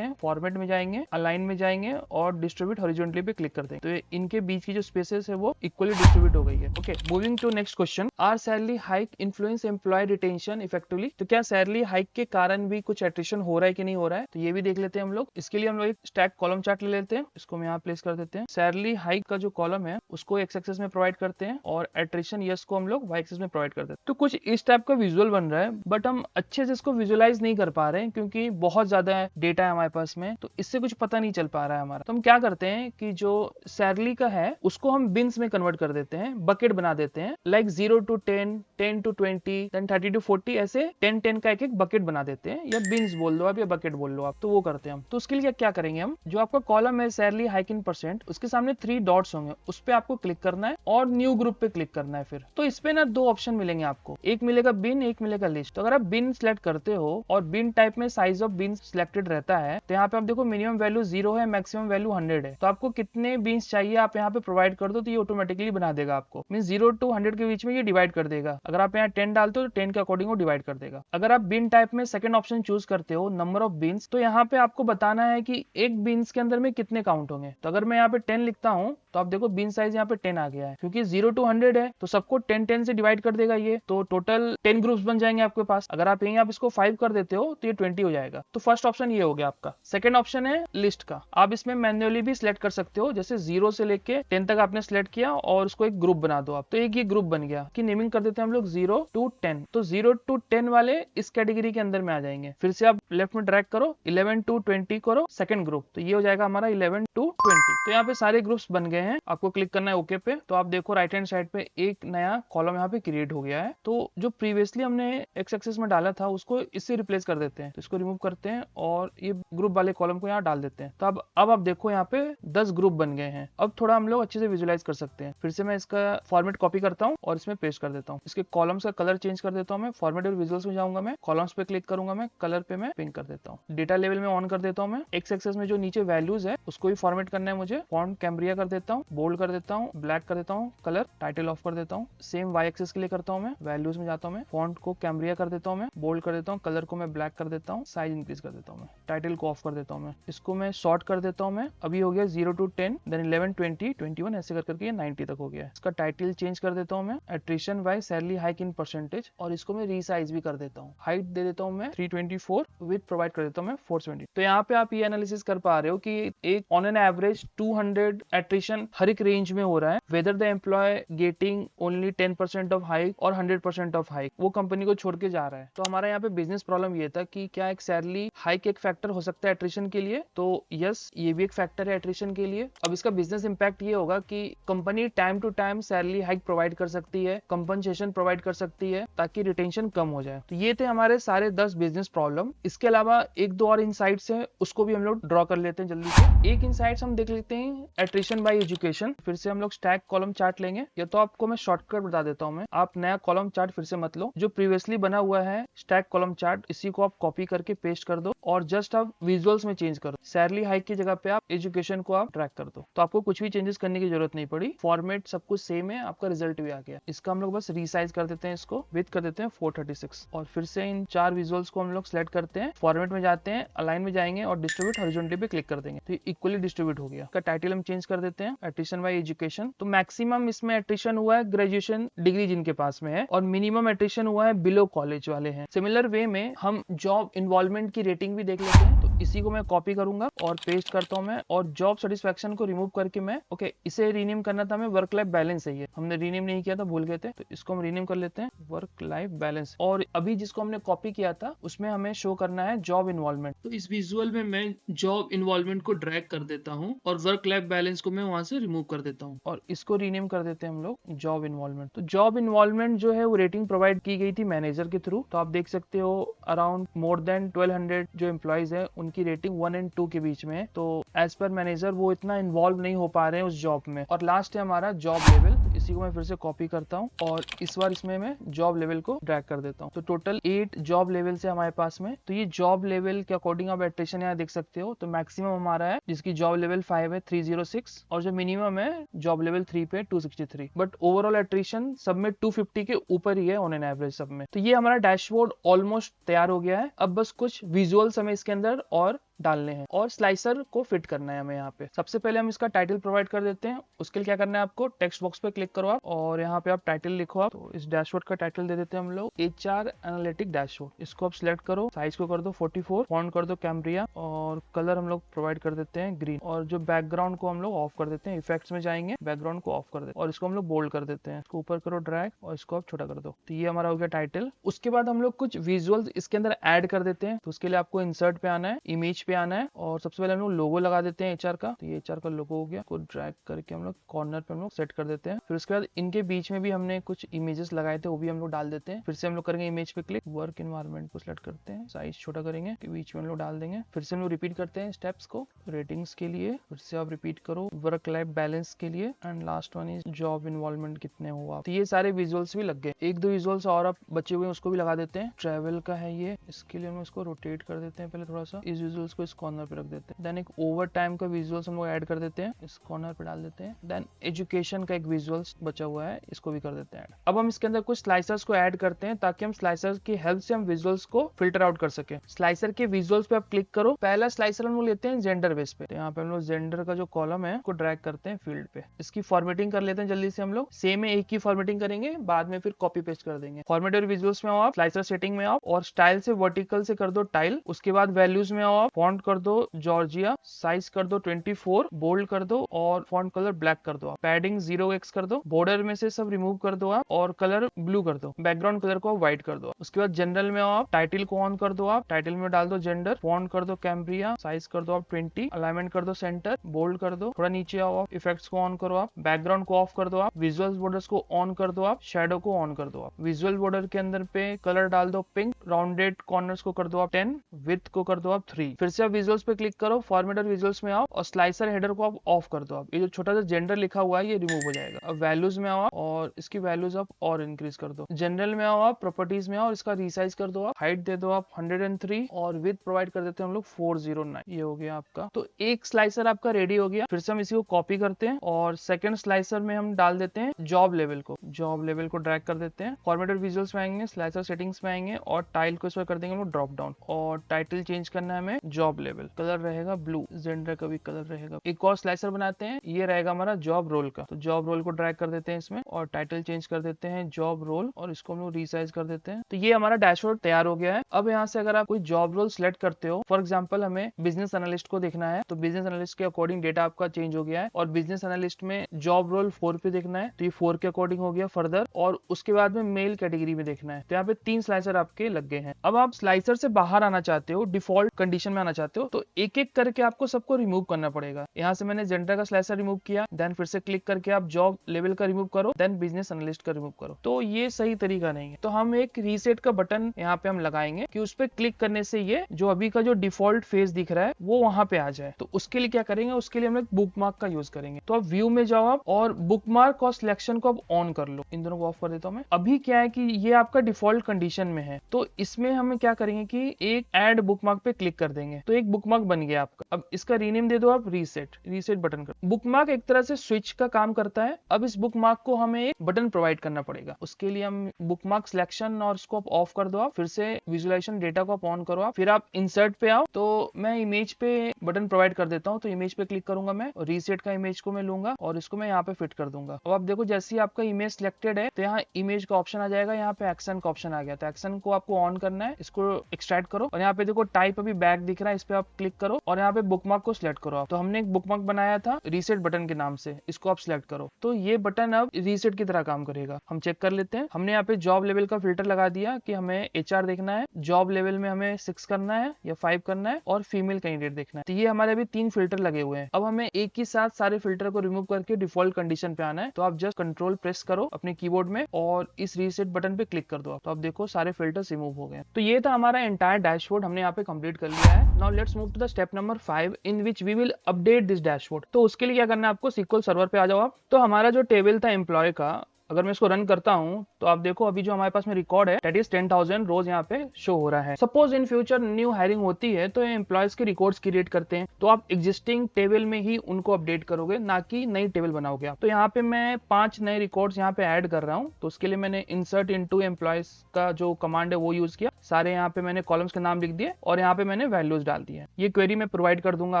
हैं, फॉर्मेट में जाएंगे, अलाइन में जाएंगे और डिस्ट्रीब्यूट हॉरिजॉन्टली पे क्लिक कर देंगे। तो इनके बीच की जो स्पेसेस है वो इक्वली डिस्ट्रीब्यूट हो गई है। Okay, moving to next question, are salary hike influence employ retention effectively. तो क्या सैलरी हाइक के कारण भी कुछ एट्रिशन हो रहा है कि नहीं हो रहा है, तो ये भी देख लेते हैं हम लोग। इसके लिए हम लोग एक स्टैक कॉलम चार्ट ले लेते हैं, इसको हम यहाँ प्लेस कर देते हैं। सैलरी हाइक का जो कॉलम है उसको एक्स एक्सेस में प्रोवाइड करते हैं और एट्रिशन यस को हम लोग वाई एक्सेस में प्रोवाइड करते हैं। तो कुछ इस टाइप का विजुअल बन रहा है, बट हम अच्छे से इसको विजुअलाइज नहीं कर पा रहे हैं क्योंकि बहुत ज्यादा डेटा है हमारे पास में, तो इससे कुछ पता नहीं चल पा रहा है हमारा। तो हम क्या करते हैं कि जो सैलरी का है उसको हम बिन्स में कन्वर्ट कर देते हैं, बकेट बना देते हैं, like 0 to 10, 10 to 20, then 30 to 40, ऐसे 10-10 का एक बकेट बना देते हैं, या बिन्स बोल दो आप या बकेट बोल लो आप, तो वो करते हैं हम। तो उसके लिए क्या करेंगे हम, जो आपका कॉलम है सैलरी हाइक इन परसेंट, उसके सामने 3 डॉट्स होंगे, उस पे आपको क्लिक करना है और न्यू ग्रुप पे क्लिक करना है। फिर तो इस पे ना 2 ऑप्शन मिलेंगे आपको, एक मिलेगा बिन, एक मिलेगा लिस्ट। तो अगर आप बिन सिलेक्ट करते हो और बिन टाइप में साइज ऑफ बिन सिलेक्टेड रहता है, तो यहाँ पे आप देखो मिनिमम वैल्यू 0 है, मैक्सिमम वैल्यू 100 है। तो आपको कितने बीन्स चाहिए आप यहाँ पे प्रोवाइड कर दो, तो ये ऑटोमेटिकली बना देगा आपको, मीन 0 to 100 के बीच में ये डिवाइड कर देगा। अगर आप यहाँ 10 डालते हो तो 10 के अकॉर्डिंग वो डिवाइड कर देगा। अगर आप बिन टाइप में सेकंड ऑप्शन चूज करते हो, नंबर ऑफ बीन्स, तो यहाँ पे आपको बताना है कि एक बीन्स के अंदर में कितने काउंट होंगे। तो अगर मैं यहाँ पे 10 लिखता हूँ तो आप देखो बीन साइज यहाँ पे 10 आ गया है, क्योंकि 0 to 100 है तो सबको 10-10 से डिवाइड कर देगा ये, तो टोटल 10 ग्रुप्स बन जाएंगे आपके पास। अगर आप यहीं आप इसको 5 कर देते हो तो ये 20 हो जाएगा। तो फर्स्ट ऑप्शन ये हो गया आपका। सेकंड ऑप्शन है लिस्ट का, आप इसमें मैन्युअली भी सिलेक्ट कर सकते हो, जैसे 0 से लेके 10 तक आपने सिलेक्ट किया और उसको एक ग्रुप बना दो आप, तो एक ये ग्रुप बन गया कि नेमिंग कर देते हैं हम लोग 0 to 10। तो 0 to 10 वाले इस कैटेगरी के अंदर में आ जाएंगे। फिर से आप लेफ्ट में ड्रैग करो, 11 to 20 करो सेकंड ग्रुप, तो ये हो जाएगा हमारा 11 to 20। तो यहाँ पे सारे ग्रुप्स बन गए हैं, आपको क्लिक करना है ओके पे। तो आप देखो राइट हैंड साइड पे एक नया कॉलम यहाँ पे क्रिएट हो गया है। तो जो प्रीवियसली हमने एक्स एक्सिस में डाला था उसको इससे रिप्लेस कर देते हैं, तो इसको रिमूव करते हैं और ये ग्रुप वाले कॉलम को यहाँ डाल देते हैं। तो अब आप देखो यहाँ पे 10 ग्रुप बन गए हैं। अब थोड़ा हम लोग अच्छे से विजुअलाइज कर सकते हैं। फिर से मैं इसका फॉर्मेट कॉपी करता हूँ और इसमें पेस्ट कर देता हूँ। इसके कॉलम्स का कलर चेंज कर देता हूँ मैं, फॉर्मेट और विजुअल्स में जाऊंगा मैं, कॉलम्स पे क्लिक करूंगा मैं, कलर पे मैं पिंक कर देता हूँ। डेटा लेवल में ऑन कर देता हूँ मैं। एक्स एक्सिस में जो नीचे वैल्यूज है उसको भी फॉर्मेट करना है मुझे, फॉन्ट कैम्ब्रिया कर देता हूँ, बोल्ड कर देता हूँ, ब्लैक कर देता हूँ, कलर टाइटल ऑफ कर देता हूँ। सेम वाई एक्सिस के लिए करता हूँ मैं, वैल्यूज में जाता हूँ मैं, फॉन्ट को कैम्ब्रिया कर देता हूँ मैं, बोल्ड कर देता हूँ, कलर को मैं ब्लैक कर देता हूँ, साइज इंक्रीज कर देता हूँ मैं, टाइटल को ऑफ कर देता हूँ मैं, इसको मैं शॉर्ट कर देता हूँ मैं। अभी हो गया 0 to 10, देन 11, 20, 21, ऐसे कर करके ये 90 तक हो गया है। इसका टाइटल चेंज कर देता हूँ मैं, attrition by salary hike in percentage, और इसको मैं रीसाइज भी कर देता हूँ। हाइट दे देता हूँ मैं 324, विथ प्रोवाइड कर देता हूँ मैं 470। तो यहाँ पे आप ये एनालिसिस कर पा रहे हो कि एक ऑन एन एवरेज 200 एट्रिशन हर एक रेंज में हो रहा है, whether the employ getting only 10% of hike और 100% ऑफ हाइक, वो कंपनी को छोड़ के जा रहा है। तो हमारा यहाँ पे बिजनेस प्रॉब्लम ये था कि क्या एक सैलरी हाइक एक फैक्टर हो सकता है एट्रिशन के लिए, तो यस ये भी एक फैक्टर है एट्रिशन के लिए। अब इसका बिजनेस इंपैक्ट ये होगा कि company time to time salary hike provide कर सकती है, कंपनसेशन प्रोवाइड कर सकती है ताकि रिटेंशन कम हो जाए। तो ये थे हमारे सारे 10 बिजनेस प्रॉब्लम। इसके अलावा एक दो और इनसाइट्स हैं, उसको भी हम लोग ड्रॉ कर लेते हैं जल्दी से। एक इनसाइट्स हम देख लेते हैं, एट्रिशन बाय एजुकेशन। फिर से हम लोग स्टैक कॉलम चार्ट लेंगे, या तो आपको मैं शॉर्टकट बता देता हूँ मैं, आप नया कॉलम चार्ट फिर से मत लो, जो प्रीवियसली बना हुआ है स्टैक कॉलम चार्ट, इसी को आप कॉपी करके पेस्ट कर दो और जस्ट आप विजुअल्स में चेंज कर दो। सैलरी हाइक की जगह पे आप एजुकेशन को आप ट्रैक कर दो, तो आपको कुछ भी चेंजेस करने की जरूरत नहीं पड़ी। फॉर्मेट सब कुछ सेम है, आपका रिजल्ट भी आ गया। इसका हम लोग बस रीसाइज कर देते हैं, इसको विथ कर देते हैं 436, और फिर से इन 4 विजुअल्स को हम लोग सिलेक्ट करते हैं, फॉर्मेट में जाते हैं, अलाइन में जाएंगे और डिस्ट्रीब्यूट हॉरिजॉन्टली पे क्लिक कर देंगे, तो इक्वली डिस्ट्रीब्यूट हो गया। इसका टाइटल हम चेंज कर देते हैं, एट्रिशन बाय एजुकेशन। तो मैक्सिमम इसमें एट्रिशन हुआ है ग्रेजुएशन डिग्री जिनके पास में है, और मिनिमम एट्रिशन हुआ है बिलो कॉलेज वाले हैं। सिमिलर वे में हम जॉब इन्वॉल्वमेंट की रेटिंग भी देख लेते हैं, तो इसी को मैं कॉपी करूंगा और पेस्ट करता हूं मैं, और जॉब सेटिस्फैक्शन को रिमूव करके मैं इसे रीनेम करना था मैं, वर्क लाइफ बैलेंस है ये, हमने रीनेम नहीं किया था, भूल गए थे, तो इसको हम रीनेम कर लेते हैं वर्क लाइफ बैलेंस। और अभी जिसको हमने कॉपी किया था उसमें हमें शो करना है जॉब इन्वॉल्वमेंट, तो इस विजुअल में मैं जॉब इन्वॉल्वमेंट को ड्रैग कर देता हूँ और वर्क लाइफ बैलेंस को मैं वहां से रिमूव कर देता हूँ, और इसको रीनेम कर देते हैं हम लोग जॉब इन्वॉल्वमेंट। तो जॉब इन्वॉल्वमेंट जो है वो रेटिंग प्रोवाइड की गई थी मैनेजर के थ्रू। तो आप देख सकते हो अराउंड मोर देन 1200 जो एम्प्लॉइज है उनकी रेटिंग 1 और 2 के बीच में है। तो एज पर मैनेजर वो इतना इन्वॉल्व नहीं हो पा रहे हैं उस जॉब में। और लास्ट है हमारा जॉब लेवल। इसी को मैं फिर से कॉपी करता हूँ और इस बार इसमें मैं जॉब लेवल को ड्रैग कर देता हूँ। तो टोटल 8 जॉब लेवल है हमारे पास में। तो ये जॉब लेवल के अकॉर्डिंग आप एट्रिशन यहाँ देख सकते हो। तो मैक्सिमम हमारा है जिसकी जॉब लेवल 5 है 306 और जो मिनिमम है जॉब लेवल 3 पे 263। बट ओवरऑल एट्रिशन सब में 250 के ऊपर ही है ऑन एन एवरेज सब में। तो ये हमारा डैशबोर्ड ऑलमोस्ट तैयार हो गया है। अब बस कुछ विजुअल्स हमें इसके अंदर और डालने हैं और स्लाइसर को फिट करना है हमें यहाँ पे। सबसे पहले हम इसका टाइटल प्रोवाइड कर देते हैं। उसके लिए क्या करना है आपको, टेक्स्ट बॉक्स पे क्लिक करो आप और यहाँ पे आप टाइटल लिखो आप। तो इस डैशबोर्ड का टाइटल दे देते हैं हम लोग HR एनालिटिक डैशबोर्ड। इसको आप सिलेक्ट करो, साइज को कर दो 44, फॉन्ट कर दो कैम्ब्रिया और कलर हम लोग प्रोवाइड कर देते हैं ग्रीन। और जो बैकग्राउंड को हम लोग ऑफ कर देते हैं, इफेक्ट्स में जाएंगे, बैकग्राउंड को ऑफ कर देते हैं और इसको हम लोग बोल्ड कर देते हैं। इसको ऊपर करो ड्रैग और इसको आप छोटा कर दो। तो ये हमारा हो गया टाइटल। उसके बाद हम लोग कुछ विजुअल्स इसके अंदर ऐड कर देते हैं। तो उसके लिए आपको इंसर्ट पे आना है, इमेज पे आना है और सबसे पहले हम लोग लोगो लगा देते हैं HR का। तो ये HR का लोगो हो गया, को ड्रैग करके हम लोग कॉर्नर पे हम लोग सेट कर देते हैं। फिर उसके बाद इनके बीच में भी हमने कुछ इमेजेस लगाए थे, वो भी हम लोग डाल देते हैं। फिर से हम लोग करेंगे इमेज पे क्लिक, वर्क एनवायरनमेंट को सिलेक्ट करते हैं, साइज छोटा करेंगे, बीच में हम लोग डाल देंगे। फिर से हम लोग रिपीट करते हैं स्टेप्स को रेटिंग्स के लिए। फिर से आप रिपीट करो वर्क लाइफ बैलेंस के लिए and last one is job involvement कितने हुआ। तो ये सारे विजुअल्स भी लग गए। एक दो विजुअल्स और आप बचे हुए हैं उसको भी लगा देते हैं। ट्रेवल का है ये, इसके लिए हम इसको रोटेट कर देते हैं पहले थोड़ा सा। इस विजुअल्स को इस कॉर्नर पे रख देते हैं। देन एक ओवर टाइम का विजुअल्स हम लोग ऐड कर देते हैं, इस कॉर्नर पे डाल देते हैं। देन एजुकेशन का एक विजुअल्स बचा हुआ है, इसको भी कर देते हैं। अब हम इसके अंदर कुछ स्लाइसर्स को ऐड करते हैं ताकि हम स्लाइसर्स की हेल्प से हम विजुअल्स को फिल्टर आउट कर सके। स्लाइसर के विजुअल्स पे आप क्लिक करो। पहला स्लाइसर हम लोग लेते हैं जेंडर बेस पे। तो यहाँ पे हम लोग जेंडर का जो कॉलम है उसको ड्रैग करते हैं फील्ड पे। इसकी फॉर्मेटिंग कर लेते हैं जल्दी से हम लोग। सेम है, एक ही फॉर्मेटिंग करेंगे, बाद में फिर कॉपी पेस्ट कर देंगे। फॉर्मेटेड विजुअल्स में आओ आप, स्लाइसर सेटिंग में आओ और स्टाइल से वर्टिकल से कर दो टाइल। उसके बाद वैल्यूज में आओ आप, फॉन्ट कर दो जॉर्जिया, साइज कर दो 24, बोल्ड कर दो और फॉन्ट कलर ब्लैक कर दो। पैडिंग 0x कर दो। बॉर्डर में से सब रिमूव कर दो आप और कलर ब्लू कर दो। बैकग्राउंड कलर को व्हाइट कर दो। उसके बाद जनरल में आओ आप, टाइटल को ऑन कर दो आप, टाइटल में डाल दो जेंडर, फॉन्ट कर दो कैम्ब्रिया, साइज कर दो आप 20, अलाइनमेंट कर दो सेंटर, बोल्ड कर दो। थोड़ा नीचे आओ आप, इफेक्ट्स को ऑन करो आप, बैकग्राउंड को ऑफ कर दो आप, विजुअल बॉर्डर्स को ऑन कर दो आप, शेडो को ऑन कर दो आप। विजुअल बॉर्डर के अंदर पे कलर डाल दो पिंक, राउंडेड कॉर्नर्स को कर दो आप 10, विड्थ को कर दो आप 3। फिर से आप विजुअल्स पे क्लिक करो, फॉर्मेटर विजुअल्स में आओ और स्लाइसर हेडर को आप ऑफ कर दो आप। ये जो छोटा सा जेंडर लिखा हुआ है ये रिमूव हो जाएगा। अब वैल्यूज में आओ आप और इसकी वैल्यूज आप और इंक्रीज कर दो। जनरल में आओ आप, प्रॉपर्टीज में आओ और इसका रीसाइज कर दो आप, हाइट दे दो आप 103 और विड्थ प्रोवाइड कर देते हैं हम लोग 409। ये हो गया आपका। तो एक स्लाइसर आपका रेडी हो गया। फिर से हम इसी को कॉपी करते हैं और सेकंड स्लाइसर में हम डाल देते हैं जॉब लेवल को। जॉब लेवल को ड्रैग कर देते हैं, फॉर्मेटेड विजुअल्स में आएंगे, स्लाइसर सेटिंग्स में आएंगे और टाइल को इस पर कर देंगे हम लोग ड्रॉप डाउन और टाइटल चेंज करना है हमें जॉब लेवल। कलर रहेगा ब्लू, जेंडर का भी कलर रहेगा। एक और स्लाइसर बनाते हैं, ये रहेगा हमारा जॉब रोल का। तो जॉब रोल को ड्रैग कर देते हैं इसमें और टाइटल चेंज कर देते हैं जॉब रोल और इसको हम लोग रीसाइज कर देते हैं। तो ये हमारा डैशबोर्ड तैयार हो गया है। अब यहाँ से अगर आप कोई जॉब रोल सिलेक्ट करते हो, फॉर एग्जाम्पल हमें बिजनेस एनालिस्ट को देखना है, तो बिजनेस एनालिस्ट के अकॉर्डिंग डेटा आपका चेंज हो गया है और बिजनेस एनालिस्ट में जॉब रोल 4 पे देखना है, तो ये 4 के अकॉर्डिंग हो गया फर्दर। और उसके बाद में मेल कैटेगरी में देखना है, तो यहाँ पे 3 स्लाइसर आपके लग गए हैं। अब आप स्लाइसर से बाहर आना चाहते हो, डिफॉल्ट कंडीशन में आना चाहते हो, तो एक एक करके आपको सबको रिमूव करना पड़ेगा। यहाँ से मैंने जेंडर का स्लाइसर रिमूव किया, देन फिर से क्लिक करके आप जॉब लेवल का रिमूव करो, देन बिजनेस एनालिस्ट का रिमूव करो। तो ये सही तरीका नहीं है। तो हम एक रीसेट का बटन यहाँ पे हम लगाएंगे कि उस पर क्लिक करने से ये जो अभी का जो डिफॉल्ट फेस दिख रहा है वो वहां पे आ जाए। तो उसके लिए क्या करेंगे, उसके लिए हम लोग बुकमार्क का यूज करेंगे। तो आप व्यू में जाओ आप और बुकमार्क और सिलेक्शन को आप ऑन कर लो। इन दोनों को ऑफ कर देता हूं मैं। अभी क्या है कि ये आपका डिफॉल्ट कंडीशन में है, तो इसमें हमें क्या करेंगे कि एक ऐड बुकमार्क पे क्लिक कर देंगे। तो एक बुकमार्क बन गया आपका। अब इसका रीनेम दे दो आप रीसेट बटन कर। बुकमार्क एक तरह से स्विच का काम करता है। अब इस बुकमार्क को हमें एक बटन प्रोवाइड करना पड़ेगा। उसके लिए हम बुकमार्क सिलेक्शन और इसको ऑफ कर दो आप, फिर से विजुअलाइजेशन डेटा को आप ऑन करो आप, फिर आप इंसर्ट पे आओ। तो मैं इमेज पे बटन प्रोवाइड कर देता हूँ। तो इमेज पे क्लिक करूंगा मैं और रीसेट का इमेज को मैं लूंगा और इसको मैं यहाँ पे फिट कर दूंगा। अब आप देखो जैसे ही आपका इमेज सिलेक्टेड है तो यहाँ इमेज का ऑप्शन आ जाएगा, यहाँ पे एक्शन का ऑप्शन आ गया। तो एक्शन को आपको ऑन करना है, इसको एक्सट्रैक्ट करो और यहाँ पे देखो टाइप अभी बैक दिख रहा है इस पे आप क्लिक करो और यहाँ पे बुकमार्क को सिलेक्ट करो। तो हमने एक बुकमार्क बनाया था रीसेट बटन के नाम से, इसको आप सिलेक्ट करो। तो ये बटन अब रीसेट की तरह काम करेगा। हम चेक कर लेते हैं। हमने यहाँ पे जॉब लेवल का फिल्टर लगा दिया कि हमें HR देखना है, जॉब लेवल में हमें 6 करना है या 5 करना है और फीमेल कैंडिडेट देखना है। तो ये हमारे अभी 3 फिल्टर लगे हुए हैं। अब हमें एक ही साथ सारे फिल्टर को रिमूव करके डिफॉल्ट कंडीशन पे आना है। तो आप जस्ट कंट्रोल प्रेस करो अपने कीबोर्ड में और इस रीसेट बटन पे क्लिक कर दो। तो आप देखो सारे फिल्टर्स रिमूव हो गए। तो ये था हमारा एंटायर डैशबोर्ड, हमने यहाँ पे कंप्लीट कर लिया है। Now let's move to the step number 5 in which we will update this dashboard. तो उसके लिए क्या करना है आपको, SQL सर्वर पे आ जाओ आप। तो हमारा जो टेबल था एम्प्लॉय का, अगर मैं इसको रन करता हूं तो आप देखो अभी जो हमारे पास में रिकॉर्ड है दैट इज 10,000 रोज यहाँ पे शो हो रहा है। Suppose in future new hiring होती है तो एम्प्लॉयज के रिकॉर्ड्स क्रिएट करते हैं, तो आप एग्जिस्टिंग टेबल में ही उनको अपडेट करोगे, ना कि नई टेबल बनाओगे आप। तो यहाँ पे मैं 5 नए रिकॉर्ड्स यहाँ पे ऐड कर रहा हूँ। तो उसके लिए मैंने इंसर्ट इनटू एम्प्लॉयज का जो कमांड है वो यूज किया। सारे यहाँ पे मैंने कॉलम्स के नाम लिख दिए और यहाँ पे मैंने वैल्यूज डाल दिए। ये क्वेरी मैं प्रोवाइड कर दूंगा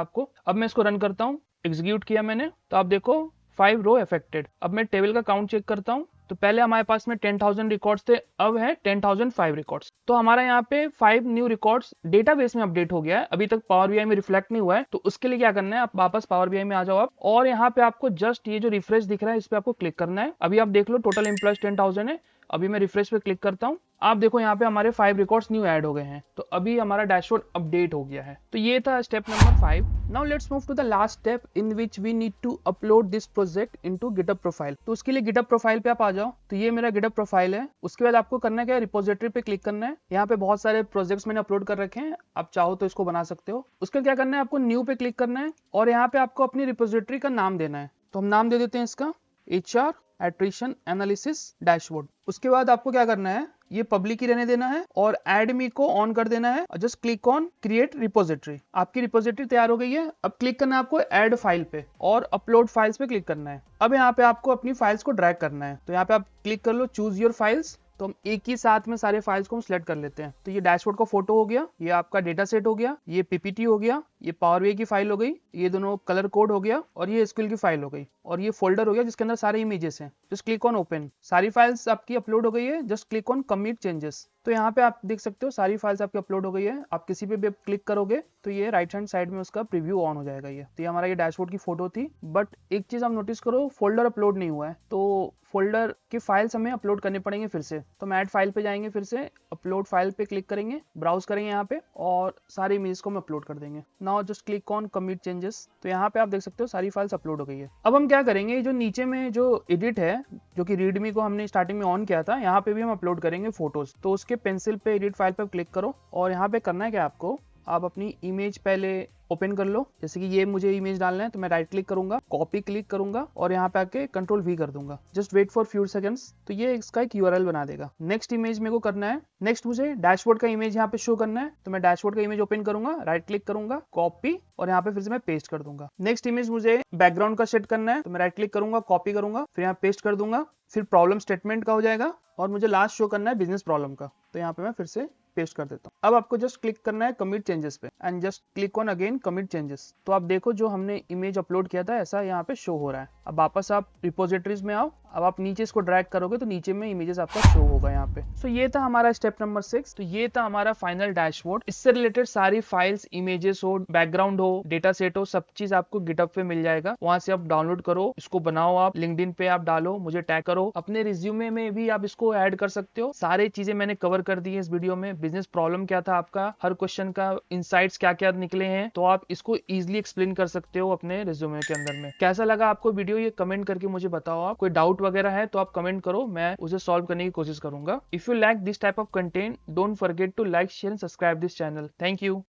आपको। अब मैं इसको रन करता हूँ, एग्जीक्यूट किया मैंने, तो आप देखो 5 रो अफेक्टेड। अब मैं टेबल का काउंट चेक करता हूँ। तो पहले हमारे पास में 10,000 रिकॉर्ड्स थे, अब है 10,005 रिकॉर्ड्स। तो हमारा यहाँ पे 5 न्यू रिकॉर्ड्स डेटाबेस में अपडेट हो गया है, अभी तक पावर बीआई में रिफ्लेक्ट नहीं हुआ है। तो उसके लिए क्या करना है, आप वापस पावर बीआई में आ जाओ आप, और यहाँ पे आपको जस्ट ये जो रिफ्रेश दिख रहा है इस पे आपको क्लिक करना है। अभी आप देख लो टोटल एम्प्लॉयज 10,000 है। अभी मैं रिफ्रेश पे क्लिक करता हूँ, आप देखो यहाँ पे हमारे 5 रिकॉर्ड्स न्यू ऐड हो गए हैं। तो अभी हमारा डैशबोर्ड अपडेट हो गया है। तो ये था step number 5। Now let's move to the last step in which we need to upload this project into GitHub profile. तो उसके लिए गिटहब प्रोफाइल पे आप आ जाओ। तो ये मेरा गिटहब प्रोफाइल है। उसके बाद आपको करना क्या है, रिपोजिटरी पे क्लिक करना है। यहाँ पे बहुत सारे प्रोजेक्ट्स मैंने अपलोड कर रखे हैं, आप चाहो तो इसको बना सकते हो। उसके क्या करना है, आपको न्यू पे क्लिक करना है और यहाँ पे आपको अपनी रिपोजिटरी का नाम देना है। तो हम नाम दे देते हैं इसका HR एट्रिशन एनालिसिस डैशबोर्ड। उसके बाद आपको क्या करना है, ये पब्लिक ही रहने देना है और एड मी को ऑन कर देना है और just click on create repository. आपकी रिपोजिटरी तैयार हो गई है। अब क्लिक करना है आपको ऐड फाइल पे और अपलोड फाइल्स पे क्लिक करना है। अब यहाँ पे आपको अपनी फाइल्स को ड्रैग करना है। तो यहाँ पे आप क्लिक कर लो चूज योर फाइल्स। तो हम एक ही साथ में सारे फाइल्स को हम सिलेक्ट कर लेते हैं। तो ये डैशबोर्ड का फोटो हो गया, ये आपका डेटा सेट हो गया, ये PPT हो गया, ये पावर बीआई की फाइल हो गई, ये दोनों कलर कोड हो गया और ये SQL की फाइल हो गई और ये फोल्डर हो गया जिसके अंदर सारे इमेजेस हैं। Just click on open. सारी फाइल्स आपकी अपलोड हो गई है, just click on commit changes. तो यहाँ पे आप देख सकते हो सारी फाइल्स आपकी अपलोड हो गई है। आप किसी पे भी क्लिक करोगे तो ये राइट हैंड साइड में उसका प्रीव्यू ऑन हो जाएगा। ये हमारा ये डैशबोर्ड की फोटो थी। बट एक चीज आप नोटिस करो, फोल्डर अपलोड नहीं हुआ है, तो फोल्डर की फाइल्स हमें अपलोड करने पड़ेंगे फिर से। तो हम ऐड फाइल पे जाएंगे, फिर से अपलोड फाइल पे क्लिक करेंगे, ब्राउज करेंगे यहाँ पे और सारे इमेज को हम अपलोड कर देंगे। Now just click on commit changes. तो यहाँ पे आप देख सकते हो सारी फाइल्स अपलोड हो गई है। अब हम क्या करेंगे, जो नीचे में जो एडिट है, जो कि रीडमी को हमने स्टार्टिंग में ऑन किया था, यहाँ पे भी हम अपलोड करेंगे फोटोज। तो उसके पेंसिल पे एडिट फाइल पे क्लिक करो और यहाँ पे करना है क्या आपको, आप अपनी इमेज पहले ओपन कर लो। जैसे कि ये मुझे इमेज डालना है तो मैं राइट क्लिक करूंगा, कॉपी क्लिक करूंगा और यहाँ पे आके कंट्रोल V कर दूंगा। Just wait for few seconds. तो ये इसका एक URL बना देगा। नेक्स्ट इमेज मेरे को करना है, नेक्स्ट मुझे डैशबोर्ड का इमेज यहाँ पे शो करना है। तो मैं डैशबोर्ड का इमेज ओपन करूंगा, राइट क्लिक करूंगा, कॉपी और यहाँ पे फिर से मैं पेस्ट कर दूंगा। नेक्स्ट इमेज मुझे बैकग्राउंड का सेट करना है। तो मैं राइट क्लिक करूंगा, कॉपी करूंगा, फिर यहाँ पेस्ट कर दूंगा, फिर प्रॉब्लम स्टेटमेंट का हो जाएगा और मुझे लास्ट शो करना है बिजनेस प्रॉब्लम का। तो यहाँ पे मैं फिर से पेस्ट कर देता हूँ। अब आपको जस्ट क्लिक करना है कमिट चेंजेस पे and just click on again commit changes. तो आप देखो जो हमने इमेज अपलोड किया था ऐसा यहाँ पे शो हो रहा है। अब वापस आप रिपोजिटरीज में आओ। अब आप नीचे इसको ड्रैग करोगे तो नीचे में इमेजेस आपका शो होगा यहाँ पे। सो ये था हमारा स्टेप नंबर 6। तो ये था हमारा फाइनल डैशबोर्ड। इससे रिलेटेड सारी फाइल्स, इमेजेस हो, बैकग्राउंड हो, डेटा सेट हो, सब चीज आपको गिटहब पे मिल जाएगा। वहां से आप डाउनलोड करो, इसको बनाओ, आप लिंक्डइन पे आप डालो, मुझे टैग करो, अपने रिज्यूमे में भी आप इसको ऐड कर सकते हो। सारी चीजें मैंने कवर कर दी है इस वीडियो में। बिजनेस प्रॉब्लम क्या था आपका, हर क्वेश्चन का इनसाइट्स क्या क्या निकले हैं, तो आप इसको इजिली एक्सप्लेन कर सकते हो अपने रिज्यूमे के अंदर में। कैसा लगा आपको वीडियो, ये कमेंट करके मुझे बताओ। आप कोई डाउट वगैरह है तो आप कमेंट करो, मैं उसे सॉल्व करने की कोशिश करूंगा। If you like this type of content, don't forget to like, share and subscribe this channel. Thank you.